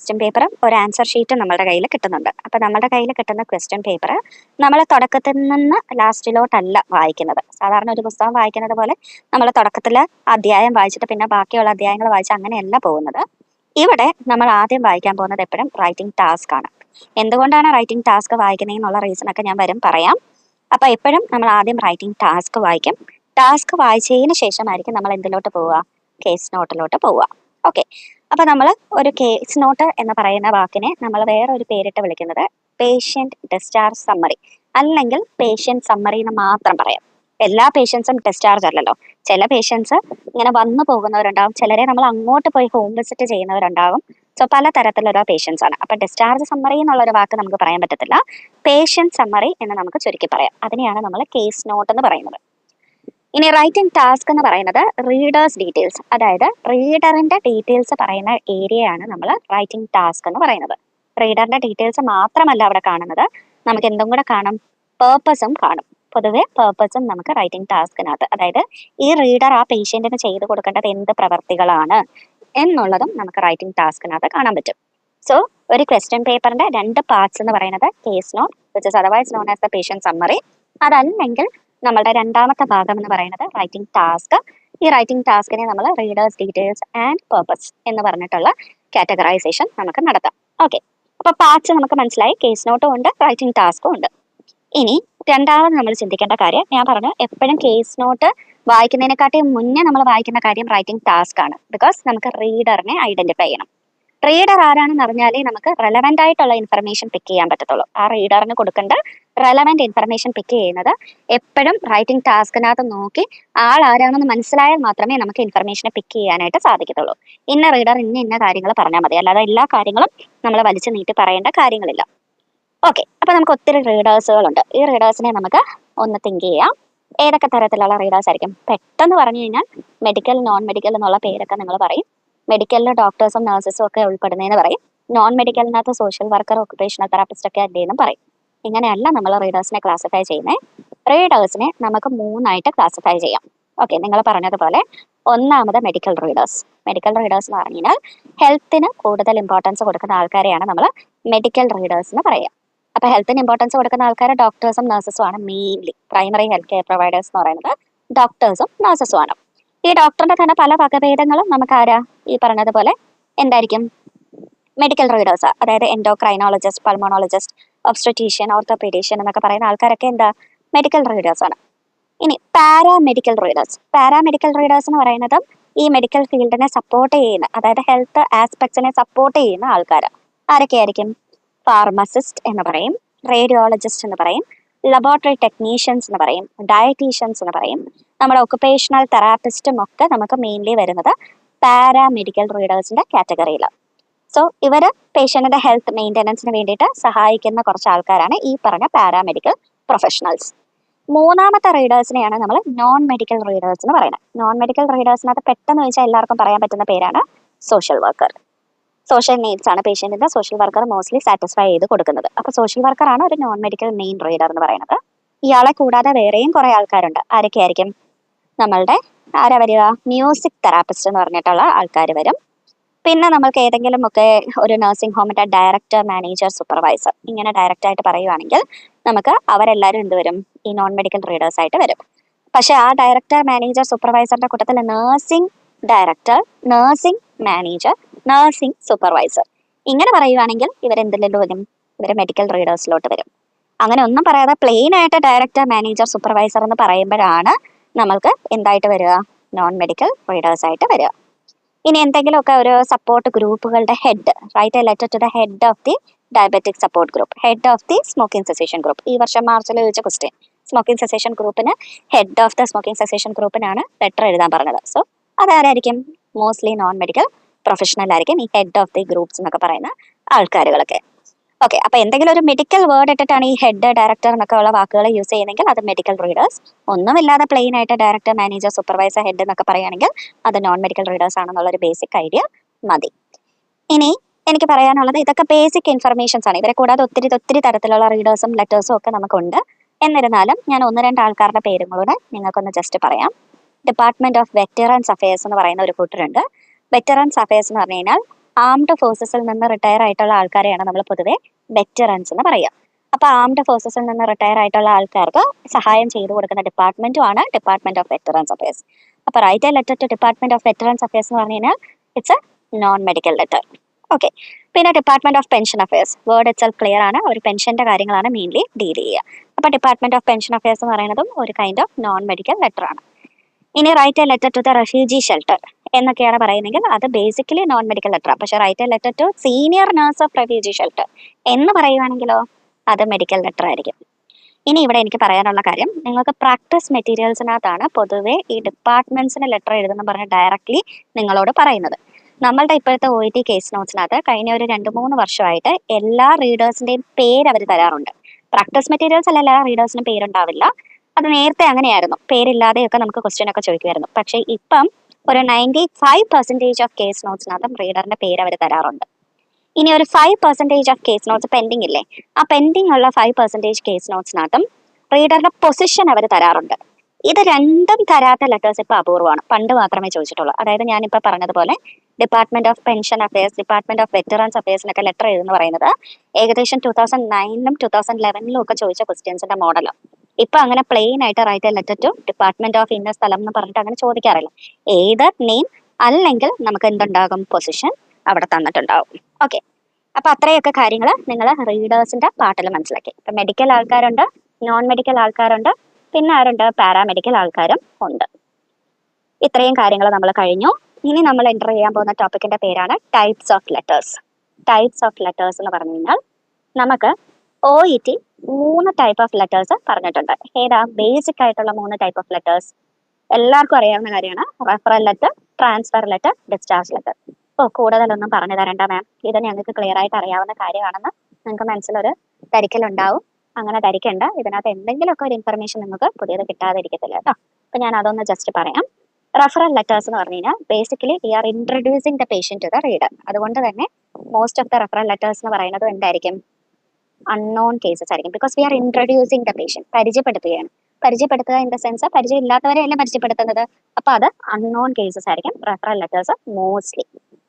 Question പേപ്പറും ഒരു answer ഷീറ്റും നമ്മുടെ കയ്യിൽ കിട്ടുന്നുണ്ട്. അപ്പോൾ നമ്മുടെ കയ്യിൽ കിട്ടുന്ന ക്വസ്റ്റ്യൻ പേപ്പർ നമ്മൾ തുടക്കത്തിൽ നിന്ന് ലാസ്റ്റിലോട്ടല്ല വായിക്കുന്നത്. സാധാരണ ഒരു പുസ്തകം വായിക്കുന്നത് പോലെ നമ്മൾ തുടക്കത്തിൽ അധ്യായം വായിച്ചിട്ട് പിന്നെ ബാക്കിയുള്ള അധ്യായങ്ങൾ വായിച്ച് അങ്ങനെയല്ല പോകുന്നത്. ഇവിടെ നമ്മൾ ആദ്യം വായിക്കാൻ പോകുന്നത് എപ്പോഴും റൈറ്റിംഗ് ടാസ്ക് ആണ്. എന്തുകൊണ്ടാണ് റൈറ്റിംഗ് ടാസ്ക് വായിക്കുന്നതെന്നുള്ള റീസൺ ഒക്കെ ഞാൻ പറയാം. അപ്പോൾ എപ്പോഴും നമ്മൾ ആദ്യം റൈറ്റിംഗ് ടാസ്ക് വായിക്കും. ടാസ്ക് വായിച്ചതിന് ശേഷമായിരിക്കും നമ്മൾ എന്തിലോട്ട് പോവുക, കേസ് നോട്ടിലോട്ട് പോവുക. ഓക്കെ, അപ്പോൾ നമ്മൾ ഒരു കേസ് നോട്ട് എന്ന് പറയുന്ന വാക്കിനെ നമ്മൾ വേറെ ഒരു പേരിട്ട് വിളിക്കുന്നത് പേഷ്യന്റ് ഡിസ്ചാർജ് സമ്മറി അല്ലെങ്കിൽ പേഷ്യന്റ് സമ്മറി എന്ന് മാത്രം പറയാം. എല്ലാ പേഷ്യൻസും ഡിസ്ചാർജ് അല്ലല്ലോ. ചില പേഷ്യൻസ് ഇങ്ങനെ വന്നു പോകുന്നവരുണ്ടാവും, ചിലരെ നമ്മൾ അങ്ങോട്ട് പോയി ഹോം വിസിറ്റ് ചെയ്യുന്നവരുണ്ടാവും. സോ പല തരത്തിലുള്ള പേഷ്യൻസ് ആണ്. അപ്പൊ ഡിസ്ചാർജ് സമ്മറി എന്നുള്ള ഒരു വാക്ക് നമുക്ക് പറയാൻ പറ്റത്തില്ല. പേഷ്യന്റ് സമ്മറി എന്ന് നമുക്ക് ചുരുക്കി പറയാം. അതിനെയാണ് നമ്മൾ കേസ് നോട്ട് എന്ന് പറയുന്നത്. ഇനി റൈറ്റിംഗ് ടാസ്ക് എന്ന് പറയുന്നത് റീഡേഴ്സ് ഡീറ്റെയിൽസ്, അതായത് റീഡറിന്റെ ഡീറ്റെയിൽസ് പറയുന്ന ഏരിയയാണ് നമ്മൾ റൈറ്റിംഗ് ടാസ്ക് എന്ന് പറയുന്നത്. റീഡറിന്റെ ഡീറ്റെയിൽസ് മാത്രമല്ല അവിടെ കാണുന്നത്, നമുക്ക് എന്തും കൂടെ കാണും, പേർപ്പസും കാണും. പൊതുവെ പേർപ്പസും നമുക്ക് റൈറ്റിംഗ് ടാസ്കിനകത്ത്, അതായത് ഈ റീഡർ ആ പേഷ്യന്റിന് ചെയ്തു കൊടുക്കേണ്ടത് എന്ത് പ്രവർത്തികളാണ് എന്നുള്ളതും നമുക്ക് റൈറ്റിംഗ് ടാസ്കിനകത്ത് കാണാൻ പറ്റും. സോ ഒരു ക്വസ്റ്റ്യൻ പേപ്പറിന്റെ രണ്ട് പാർട്സ് എന്ന് പറയുന്നത് case note, which is otherwise known as the patient summary. അതല്ലെങ്കിൽ നമ്മളുടെ രണ്ടാമത്തെ ഭാഗം എന്ന് പറയുന്നത് റൈറ്റിംഗ് ടാസ്ക്. ഈ റൈറ്റിംഗ് ടാസ്കിനെ നമ്മൾ റീഡേഴ്സ് ഡീറ്റെയിൽസ് ആൻഡ് പേർപ്പസ് എന്ന് പറഞ്ഞിട്ടുള്ള കാറ്റഗറൈസേഷൻ നമുക്ക് നടത്താം. ഓക്കെ, അപ്പൊ പാർട്സ് നമുക്ക് മനസ്സിലായി, കേസ് നോട്ടും ഉണ്ട്, റൈറ്റിംഗ് ടാസ്കും ഉണ്ട്. ഇനി രണ്ടാമത് നമ്മൾ ചിന്തിക്കേണ്ട കാര്യം, ഞാൻ പറഞ്ഞു എപ്പോഴും കേസ് നോട്ട് വായിക്കുന്നതിനെക്കാട്ടി മുന്നേ നമ്മൾ വായിക്കുന്ന കാര്യം റൈറ്റിംഗ് ടാസ്ക് ആണ്. ബിക്കോസ് നമുക്ക് റീഡറിനെ ഐഡന്റിഫൈ ചെയ്യണം. റീഡർ ആരാണെന്ന് അറിഞ്ഞാലേ നമുക്ക് റെലവെന്റ് ആയിട്ടുള്ള ഇൻഫർമേഷൻ പിക്ക് ചെയ്യാൻ പറ്റത്തുള്ളൂ. ആ റീഡറിന് കൊടുക്കേണ്ട റെലവെന്റ് ഇൻഫർമേഷൻ പിക്ക് ചെയ്യുന്നത് എപ്പോഴും റൈറ്റിംഗ് ടാസ്കിനകത്ത് നോക്കി ആൾ ആരാണെന്ന് മനസ്സിലായാൽ മാത്രമേ നമുക്ക് ഇൻഫർമേഷനെ പിക്ക് ചെയ്യാനായിട്ട് സാധിക്കത്തുള്ളൂ. ഇന്ന റീഡർ ഇന്ന കാര്യങ്ങൾ പറഞ്ഞാൽ മതി, അല്ലാതെ എല്ലാ കാര്യങ്ങളും നമ്മൾ വലിച്ചു നീട്ടി പറയേണ്ട കാര്യങ്ങളില്ല. ഓക്കെ, അപ്പൊ നമുക്ക് ഒത്തിരി റീഡേഴ്സുകളുണ്ട്. ഈ റീഡേഴ്സിനെ നമുക്ക് ഒന്ന് തിങ്ക് ചെയ്യാം. ഏതൊക്കെ തരത്തിലുള്ള റീഡേഴ്സ് ആയിരിക്കും? പെട്ടെന്ന് പറഞ്ഞു കഴിഞ്ഞാൽ മെഡിക്കൽ, നോൺ മെഡിക്കൽ എന്നുള്ള പേരൊക്കെ നിങ്ങൾ പറയും. മെഡിക്കലിൽ ഡോക്ടേഴ്സും നഴ്സസും ഒക്കെ ഉൾപ്പെടുന്നതെന്ന് പറയും. നോൺ മെഡിക്കലിനകത്ത് സോഷ്യൽ വർക്കർ, ഒക്കുപേഷണൽ തെറാപ്പിസ്റ്റ് ഒക്കെ അല്ലേന്നും പറയും. ഇങ്ങനെയല്ല നമ്മൾ റീഡേഴ്സിനെ ക്ലാസിഫൈ ചെയ്യുന്നത്. റീഡേഴ്സിനെ നമുക്ക് മൂന്നായിട്ട് ക്ലാസിഫൈ ചെയ്യാം. ഓക്കെ, നിങ്ങൾ പറഞ്ഞതുപോലെ ഒന്നാമത് മെഡിക്കൽ റീഡേഴ്സ്. മെഡിക്കൽ റീഡേഴ്സ് എന്ന് പറഞ്ഞു കഴിഞ്ഞാൽ ഹെൽത്തിന് കൂടുതൽ ഇമ്പോർട്ടൻസ് കൊടുക്കുന്ന ആൾക്കാരെയാണ് നമ്മൾ മെഡിക്കൽ റീഡേഴ്സ് എന്ന് പറയുക. അപ്പൊ ഹെൽത്തിന് ഇമ്പോർട്ടൻസ് കൊടുക്കുന്ന ആൾക്കാർ ഡോക്ടേഴ്സും നഴ്സസും ആണ്. Mainly primary health care providers എന്ന് പറയുന്നത് ഡോക്ടേഴ്സും നഴ്സസും ആണ്. ഈ ഡോക്ടറിന്റെ തന്നെ പല വകഭേദങ്ങളും നമുക്ക് ആരാ ഈ പറഞ്ഞതുപോലെ എന്തായിരിക്കും? മെഡിക്കൽ റീഡേഴ്സ്, അതായത് എൻഡോക്രൈനോളജിസ്റ്റ്, പൾമോണോളജിസ്റ്റ്, ഒബ്സ്ട്രറ്റീഷ്യൻ, ഓർത്തോപീഡീഷ്യൻ എന്നൊക്കെ പറയുന്ന ആൾക്കാരൊക്കെ എന്താ മെഡിക്കൽ റീഡേഴ്സ് ആണ്. ഇനി പാരാമെഡിക്കൽ റീഡേഴ്സ്. പാരാമെഡിക്കൽ റീഡേഴ്സ് എന്ന് പറയുന്നത് ഈ മെഡിക്കൽ ഫീൽഡിനെ സപ്പോർട്ട് ചെയ്യുന്ന, അതായത് ഹെൽത്ത് ആസ്പെക്ട്സിനെ സപ്പോർട്ട് ചെയ്യുന്ന ആൾക്കാർ ആരൊക്കെയായിരിക്കും? ഫാർമസിസ്റ്റ് എന്ന് പറയും, റേഡിയോളജിസ്റ്റ് എന്ന് പറയും, ലബോറട്ടറി ടെക്നീഷ്യൻസ് എന്ന് പറയും, ഡയറ്റീഷ്യൻസ് എന്ന് പറയും, നമ്മുടെ ഒക്കുപേഷണൽ തെറാപ്പിസ്റ്റും ഒക്കെ നമുക്ക് മെയിൻലി വരുന്നത് പാരാമെഡിക്കൽ റീഡേഴ്സിന്റെ കാറ്റഗറിയിലാണ്. സോ ഇവർ പേഷ്യന്റിന്റെ ഹെൽത്ത് മെയിൻ്റെനൻസിന് വേണ്ടിയിട്ട് സഹായിക്കുന്ന കുറച്ച് ആൾക്കാരാണ് ഈ പറഞ്ഞ പാരാമെഡിക്കൽ പ്രൊഫഷണൽസ്. മൂന്നാമത്തെ റീഡേഴ്സിനെയാണ് നമ്മൾ നോൺ മെഡിക്കൽ റീഡേഴ്സ് എന്ന് പറയുന്നത്. നോൺ മെഡിക്കൽ റീഡേഴ്സിനകത്ത് പെട്ടെന്ന് വെച്ചാൽ എല്ലാവർക്കും പറയാൻ പറ്റുന്ന പേരാണ് സോഷ്യൽ വർക്കർ. സോഷ്യൽ നീഡ്സ് ആണ് പേഷ്യന്റിന്റെ സോഷ്യൽ വർക്കർ മോസ്റ്റ്ലി സാറ്റിസ്ഫൈ ചെയ്ത് കൊടുക്കുന്നത്. അപ്പൊ സോഷ്യൽ വർക്കർ ആണ് ഒരു നോൺ മെഡിക്കൽ മെയിൻ റീഡർ എന്ന് പറയുന്നത്. ഇയാളെ കൂടാതെ വേറെയും കുറെ ആൾക്കാരുണ്ട്. ആരൊക്കെയായിരിക്കും? നമ്മളുടെ ആരാ വരിക? മ്യൂസിക് തെറാപ്പിസ്റ്റ് എന്ന് പറഞ്ഞിട്ടുള്ള ആൾക്കാർ വരും. പിന്നെ നമുക്ക് ഏതെങ്കിലും ഒക്കെ ഒരു നഴ്സിംഗ് ഹോമിന്റെ ഡയറക്ടർ, മാനേജർ, സൂപ്പർവൈസർ, ഇങ്ങനെ ഡയറക്റ്റ് ആയിട്ട് പറയുവാണെങ്കിൽ നമുക്ക് അവരെല്ലാവരും എന്ത് വരും? ഈ നോൺ മെഡിക്കൽ റീഡേഴ്സ് ആയിട്ട് വരും. പക്ഷെ ആ ഡയറക്ടർ, മാനേജർ, സൂപ്പർവൈസറിന്റെ കൂട്ടത്തിൽ nursing director, nursing manager, nursing supervisor ഇങ്ങനെ പറയുവാണെങ്കിൽ ഇവരെന്തിലും വരും? ഇവർ മെഡിക്കൽ റീഡേഴ്സിലോട്ട് വരും. അങ്ങനെ ഒന്നും പറയാതെ പ്ലെയിൻ ആയിട്ട് ഡയറക്ടർ, മാനേജർ, സൂപ്പർവൈസർ എന്ന് പറയുമ്പോഴാണ് നമ്മൾക്ക് എന്തായിട്ട് വരിക? നോൺ മെഡിക്കൽ റീഡേഴ്സ് ആയിട്ട് വരിക. ഇനി എന്തെങ്കിലുമൊക്കെ ഒരു സപ്പോർട്ട് ഗ്രൂപ്പുകളുടെ head, write a letter to the head of the diabetic support group, head of the smoking cessation group. ഈ വർഷം മാർച്ചിൽ ചോദിച്ച ക്വസ്റ്റ്യൻ. സ്മോക്കിംഗ് സെസേഷൻ ഗ്രൂപ്പിന് head of the smoking cessation ഗ്രൂപ്പിനാണ് ലെറ്റർ എഴുതാൻ പറഞ്ഞത്. സോ അതാരായിരിക്കും? മോസ്റ്റ്ലി നോൺ മെഡിക്കൽ പ്രൊഫഷണൽ ആയിരിക്കും ഈ ഹെഡ് ഓഫ് ദി ഗ്രൂപ്പ്സ് എന്നൊക്കെ പറയുന്ന ആൾക്കാരുകളൊക്കെ. ഓക്കെ, അപ്പൊ എന്തെങ്കിലും ഒരു മെഡിക്കൽ വേർഡ് ഇട്ടിട്ടാണ് ഈ ഹെഡ്, ഡയറക്ടർ എന്നൊക്കെ ഉള്ള വാക്കുകൾ യൂസ് ചെയ്യുന്നെങ്കിൽ അത് മെഡിക്കൽ റീഡേഴ്സ്. ഒന്നുമില്ലാതെ പ്ലെയിൻ ആയിട്ട് ഡയറക്ടർ, മാനേജർ, സൂപ്പർവൈസർ, ഹെഡ് എന്നൊക്കെ പറയുകയാണെങ്കിൽ അത് നോൺ മെഡിക്കൽ റീഡേഴ്സ് ആണെന്നുള്ളൊരു ബേസിക് ഐഡിയ മതി. ഇനി എനിക്ക് പറയാനുള്ളത് ഇതൊക്കെ ബേസിക് ഇൻഫർമേഷൻസ് ആണ്. ഇവരെ കൂടാതെ ഒത്തിരി തരത്തിലുള്ള റീഡേഴ്സും ലെറ്റേഴ്സും ഒക്കെ നമുക്കുണ്ട്. എന്നിരുന്നാലും ഞാൻ ഒന്ന് രണ്ട് ആൾക്കാരുടെ പേരും കൂടെ നിങ്ങൾക്കൊന്ന് ജസ്റ്റ് പറയാം. ഡിപ്പാർട്ട്മെന്റ് ഓഫ് വെറ്ററൻസ് അഫയേഴ്സ് എന്ന് പറയുന്ന ഒരു കൂട്ടരുണ്ട്. വെറ്ററൻസ് അഫയേഴ്സ് എന്ന് പറഞ്ഞു കഴിഞ്ഞാൽ ആംഡ് ഫോഴ്സസിൽ നിന്ന് റിട്ടയർ ആയിട്ടുള്ള ആൾക്കാരെയാണ് നമ്മൾ പൊതുവെ വെറ്ററൻസ് എന്ന് പറയുക. അപ്പൊ ആംഡ് ഫോഴ്സസിൽ നിന്ന് റിട്ടയർ ആയിട്ടുള്ള ആൾക്കാർക്ക് സഹായം ചെയ്തു കൊടുക്കുന്ന ഡിപ്പാർട്ട്മെന്റുമാണ് ഡിപ്പാർട്ട്മെന്റ് ഓഫ് വെറ്ററൻസ് അഫയേഴ്സ്. അപ്പൊ write a letter to department of veterans affairs എന്ന് പറഞ്ഞു കഴിഞ്ഞാൽ it's a non medical letter. Okay. പിന്നെ department of pension affairs, word itself clear ആണ്, ഒരു പെൻഷന്റെ കാര്യങ്ങളാണ് മെയിൻലി ഡീൽ ചെയ്യുക. അപ്പൊ ഡിപ്പാർട്ട്മെന്റ് ഓഫ് പെൻഷൻ അഫയേഴ്സ് എന്ന് പറയുന്നതും ഒരു kind of non medical letter ആണ്. ഇനി write a letter to the refugee shelter എന്നൊക്കെയാണ് പറയുന്നതെങ്കിൽ അത് ബേസിക്കലി നോൺ മെഡിക്കൽ ലെറ്റർ. പക്ഷേ write a letter to senior nurse of refugee shelter എന്ന് പറയുവാണെങ്കിലോ അത് മെഡിക്കൽ ലെറ്റർ ആയിരിക്കും. ഇനി ഇവിടെ എനിക്ക് പറയാനുള്ള കാര്യം, നിങ്ങൾക്ക് പ്രാക്ടീസ് മെറ്റീരിയൽസിനകത്താണ് പൊതുവെ ഈ ഡിപ്പാർട്ട്മെന്റ്സിന് ലെറ്റർ എഴുതുന്ന പറഞ്ഞ് ഡയറക്ട്ലി നിങ്ങളോട് പറയുന്നത്. നമ്മളുടെ ഇപ്പോഴത്തെ OET കേസ് നോട്ട്സിനകത്ത് കഴിഞ്ഞ ഒരു 2-3 വർഷമായിട്ട് എല്ലാ റീഡേഴ്സിന്റെയും പേര് അവർ തരാറുണ്ട്. പ്രാക്ടീസ് മെറ്റീരിയൽസ് അല്ല എല്ലാ റീഡേഴ്സിനും പേരുണ്ടാവില്ല. അത് നേരത്തെ അങ്ങനെയായിരുന്നു, പേരില്ലാതെയൊക്കെ നമുക്ക് ക്വസ്റ്റ്യൻ ഒക്കെ ചോദിക്കുമായിരുന്നു. പക്ഷേ ഇപ്പം ഒരു 95% ഓഫ് കേസ് നോട്ട്സിനകത്തും റീഡറിന്റെ പേര് അവർ തരാറുണ്ട്. ഇനി ഒരു 5% ഓഫ് കേസ് നോട്ട്സ് പെൻഡിങ് ഇല്ലേ, ആ പെൻഡിങ് ഉള്ള 5% കേസ് നോട്ട്സിനകത്തും റീഡറിന്റെ പൊസിഷൻ അവർ തരാറുണ്ട്. ഇത് രണ്ടും തരാത്ത ലെറ്റേഴ്സ് ഇപ്പൊ അപൂർവമാണ്, പണ്ട് മാത്രമേ ചോദിച്ചിട്ടുള്ളൂ. അതായത് ഞാനിപ്പോൾ പറഞ്ഞതുപോലെ department of pension affairs, department of veterans അഫയേഴ്സിനൊക്കെ ലെറ്റർ എഴുതുന്ന പറയുന്നത് ഏകദേശം 2009-ലും 2011-ലും ഒക്കെ ചോദിച്ച ക്വസ്റ്റ്യൻസിന്റെ മോഡലാണ്. ഇപ്പൊ അങ്ങനെ പ്ലെയിൻ ആയിട്ട് write a letter to department of ഇന്ന സ്ഥലം എന്ന് പറഞ്ഞിട്ട് അങ്ങനെ ചോദിക്കാറില്ല. ഏത് നെയിം അല്ലെങ്കിൽ നമുക്ക് എന്തുണ്ടാകും, പൊസിഷൻ അവിടെ തന്നിട്ടുണ്ടാവും. ഓക്കെ. അപ്പൊ അത്രയൊക്കെ കാര്യങ്ങൾ നിങ്ങൾ റീഡേഴ്സിന്റെ പാട്ടിൽ മനസ്സിലാക്കി. ഇപ്പൊ മെഡിക്കൽ ആൾക്കാരുണ്ട്, നോൺ മെഡിക്കൽ ആൾക്കാരുണ്ട്, പിന്നെ ആരുണ്ട്, പാരാമെഡിക്കൽ ആൾക്കാരും ഉണ്ട്. ഇത്രയും കാര്യങ്ങൾ നമ്മൾ കഴിഞ്ഞു. ഇനി നമ്മൾ എൻ്റർ ചെയ്യാൻ പോകുന്ന ടോപ്പിക്കിന്റെ പേരാണ് types of letters. Types of letters എന്ന് പറഞ്ഞു കഴിഞ്ഞാൽ നമുക്ക് OET 3 ടൈപ്പ് ഓഫ് ലെറ്റേഴ്സ് പറഞ്ഞിട്ടുണ്ട്. ഏതാ ബേസിക് ആയിട്ടുള്ള 3 ടൈപ്പ് ഓഫ് ലെറ്റേഴ്സ്? എല്ലാവർക്കും അറിയാവുന്ന കാര്യമാണ് referral letter, transfer letter, discharge letter. കൂടുതലൊന്നും പറഞ്ഞു തരണ്ട മാം, ഇത് ഞങ്ങൾക്ക് ക്ലിയർ ആയിട്ട് അറിയാവുന്ന കാര്യമാണെന്ന് നിങ്ങൾക്ക് മനസ്സിലൊരു ധരിക്കലുണ്ടാവും. അങ്ങനെ ധരിക്കണ്ട, ഇതിനകത്ത് എന്തെങ്കിലുമൊക്കെ ഒരു ഇൻഫർമേഷൻ നിങ്ങൾക്ക് പുതിയത് കിട്ടാതിരിക്കത്തില്ല കേട്ടോ. അപ്പൊ ഞാൻ അതൊന്ന് ജസ്റ്റ് പറയാം. റെഫറൽ ലെറ്റേഴ്സ് എന്ന് പറഞ്ഞു കഴിഞ്ഞാൽ basically we are introducing the patient to the reader. അതുകൊണ്ട് തന്നെ most of the referral letters എന്ന് പറയുന്നത് എന്തായിരിക്കും, അൺനോൺ കേസസ് ആയിരിക്കും. Because we are introducing the patient, പരിചയപ്പെടുത്തുകയാണ്. പരിചയപ്പെടുത്തുക ഇൻ ദ സെൻസ് പരിചയം ഇല്ലാത്തവരെ അല്ലേ പരിചയപ്പെടുത്തുന്നത്. അപ്പൊ അത് അൺനോൺ കേസസ് ആയിരിക്കും റെഫറൽ ലെറ്റേഴ്സ് മോസ്റ്റ്ലി.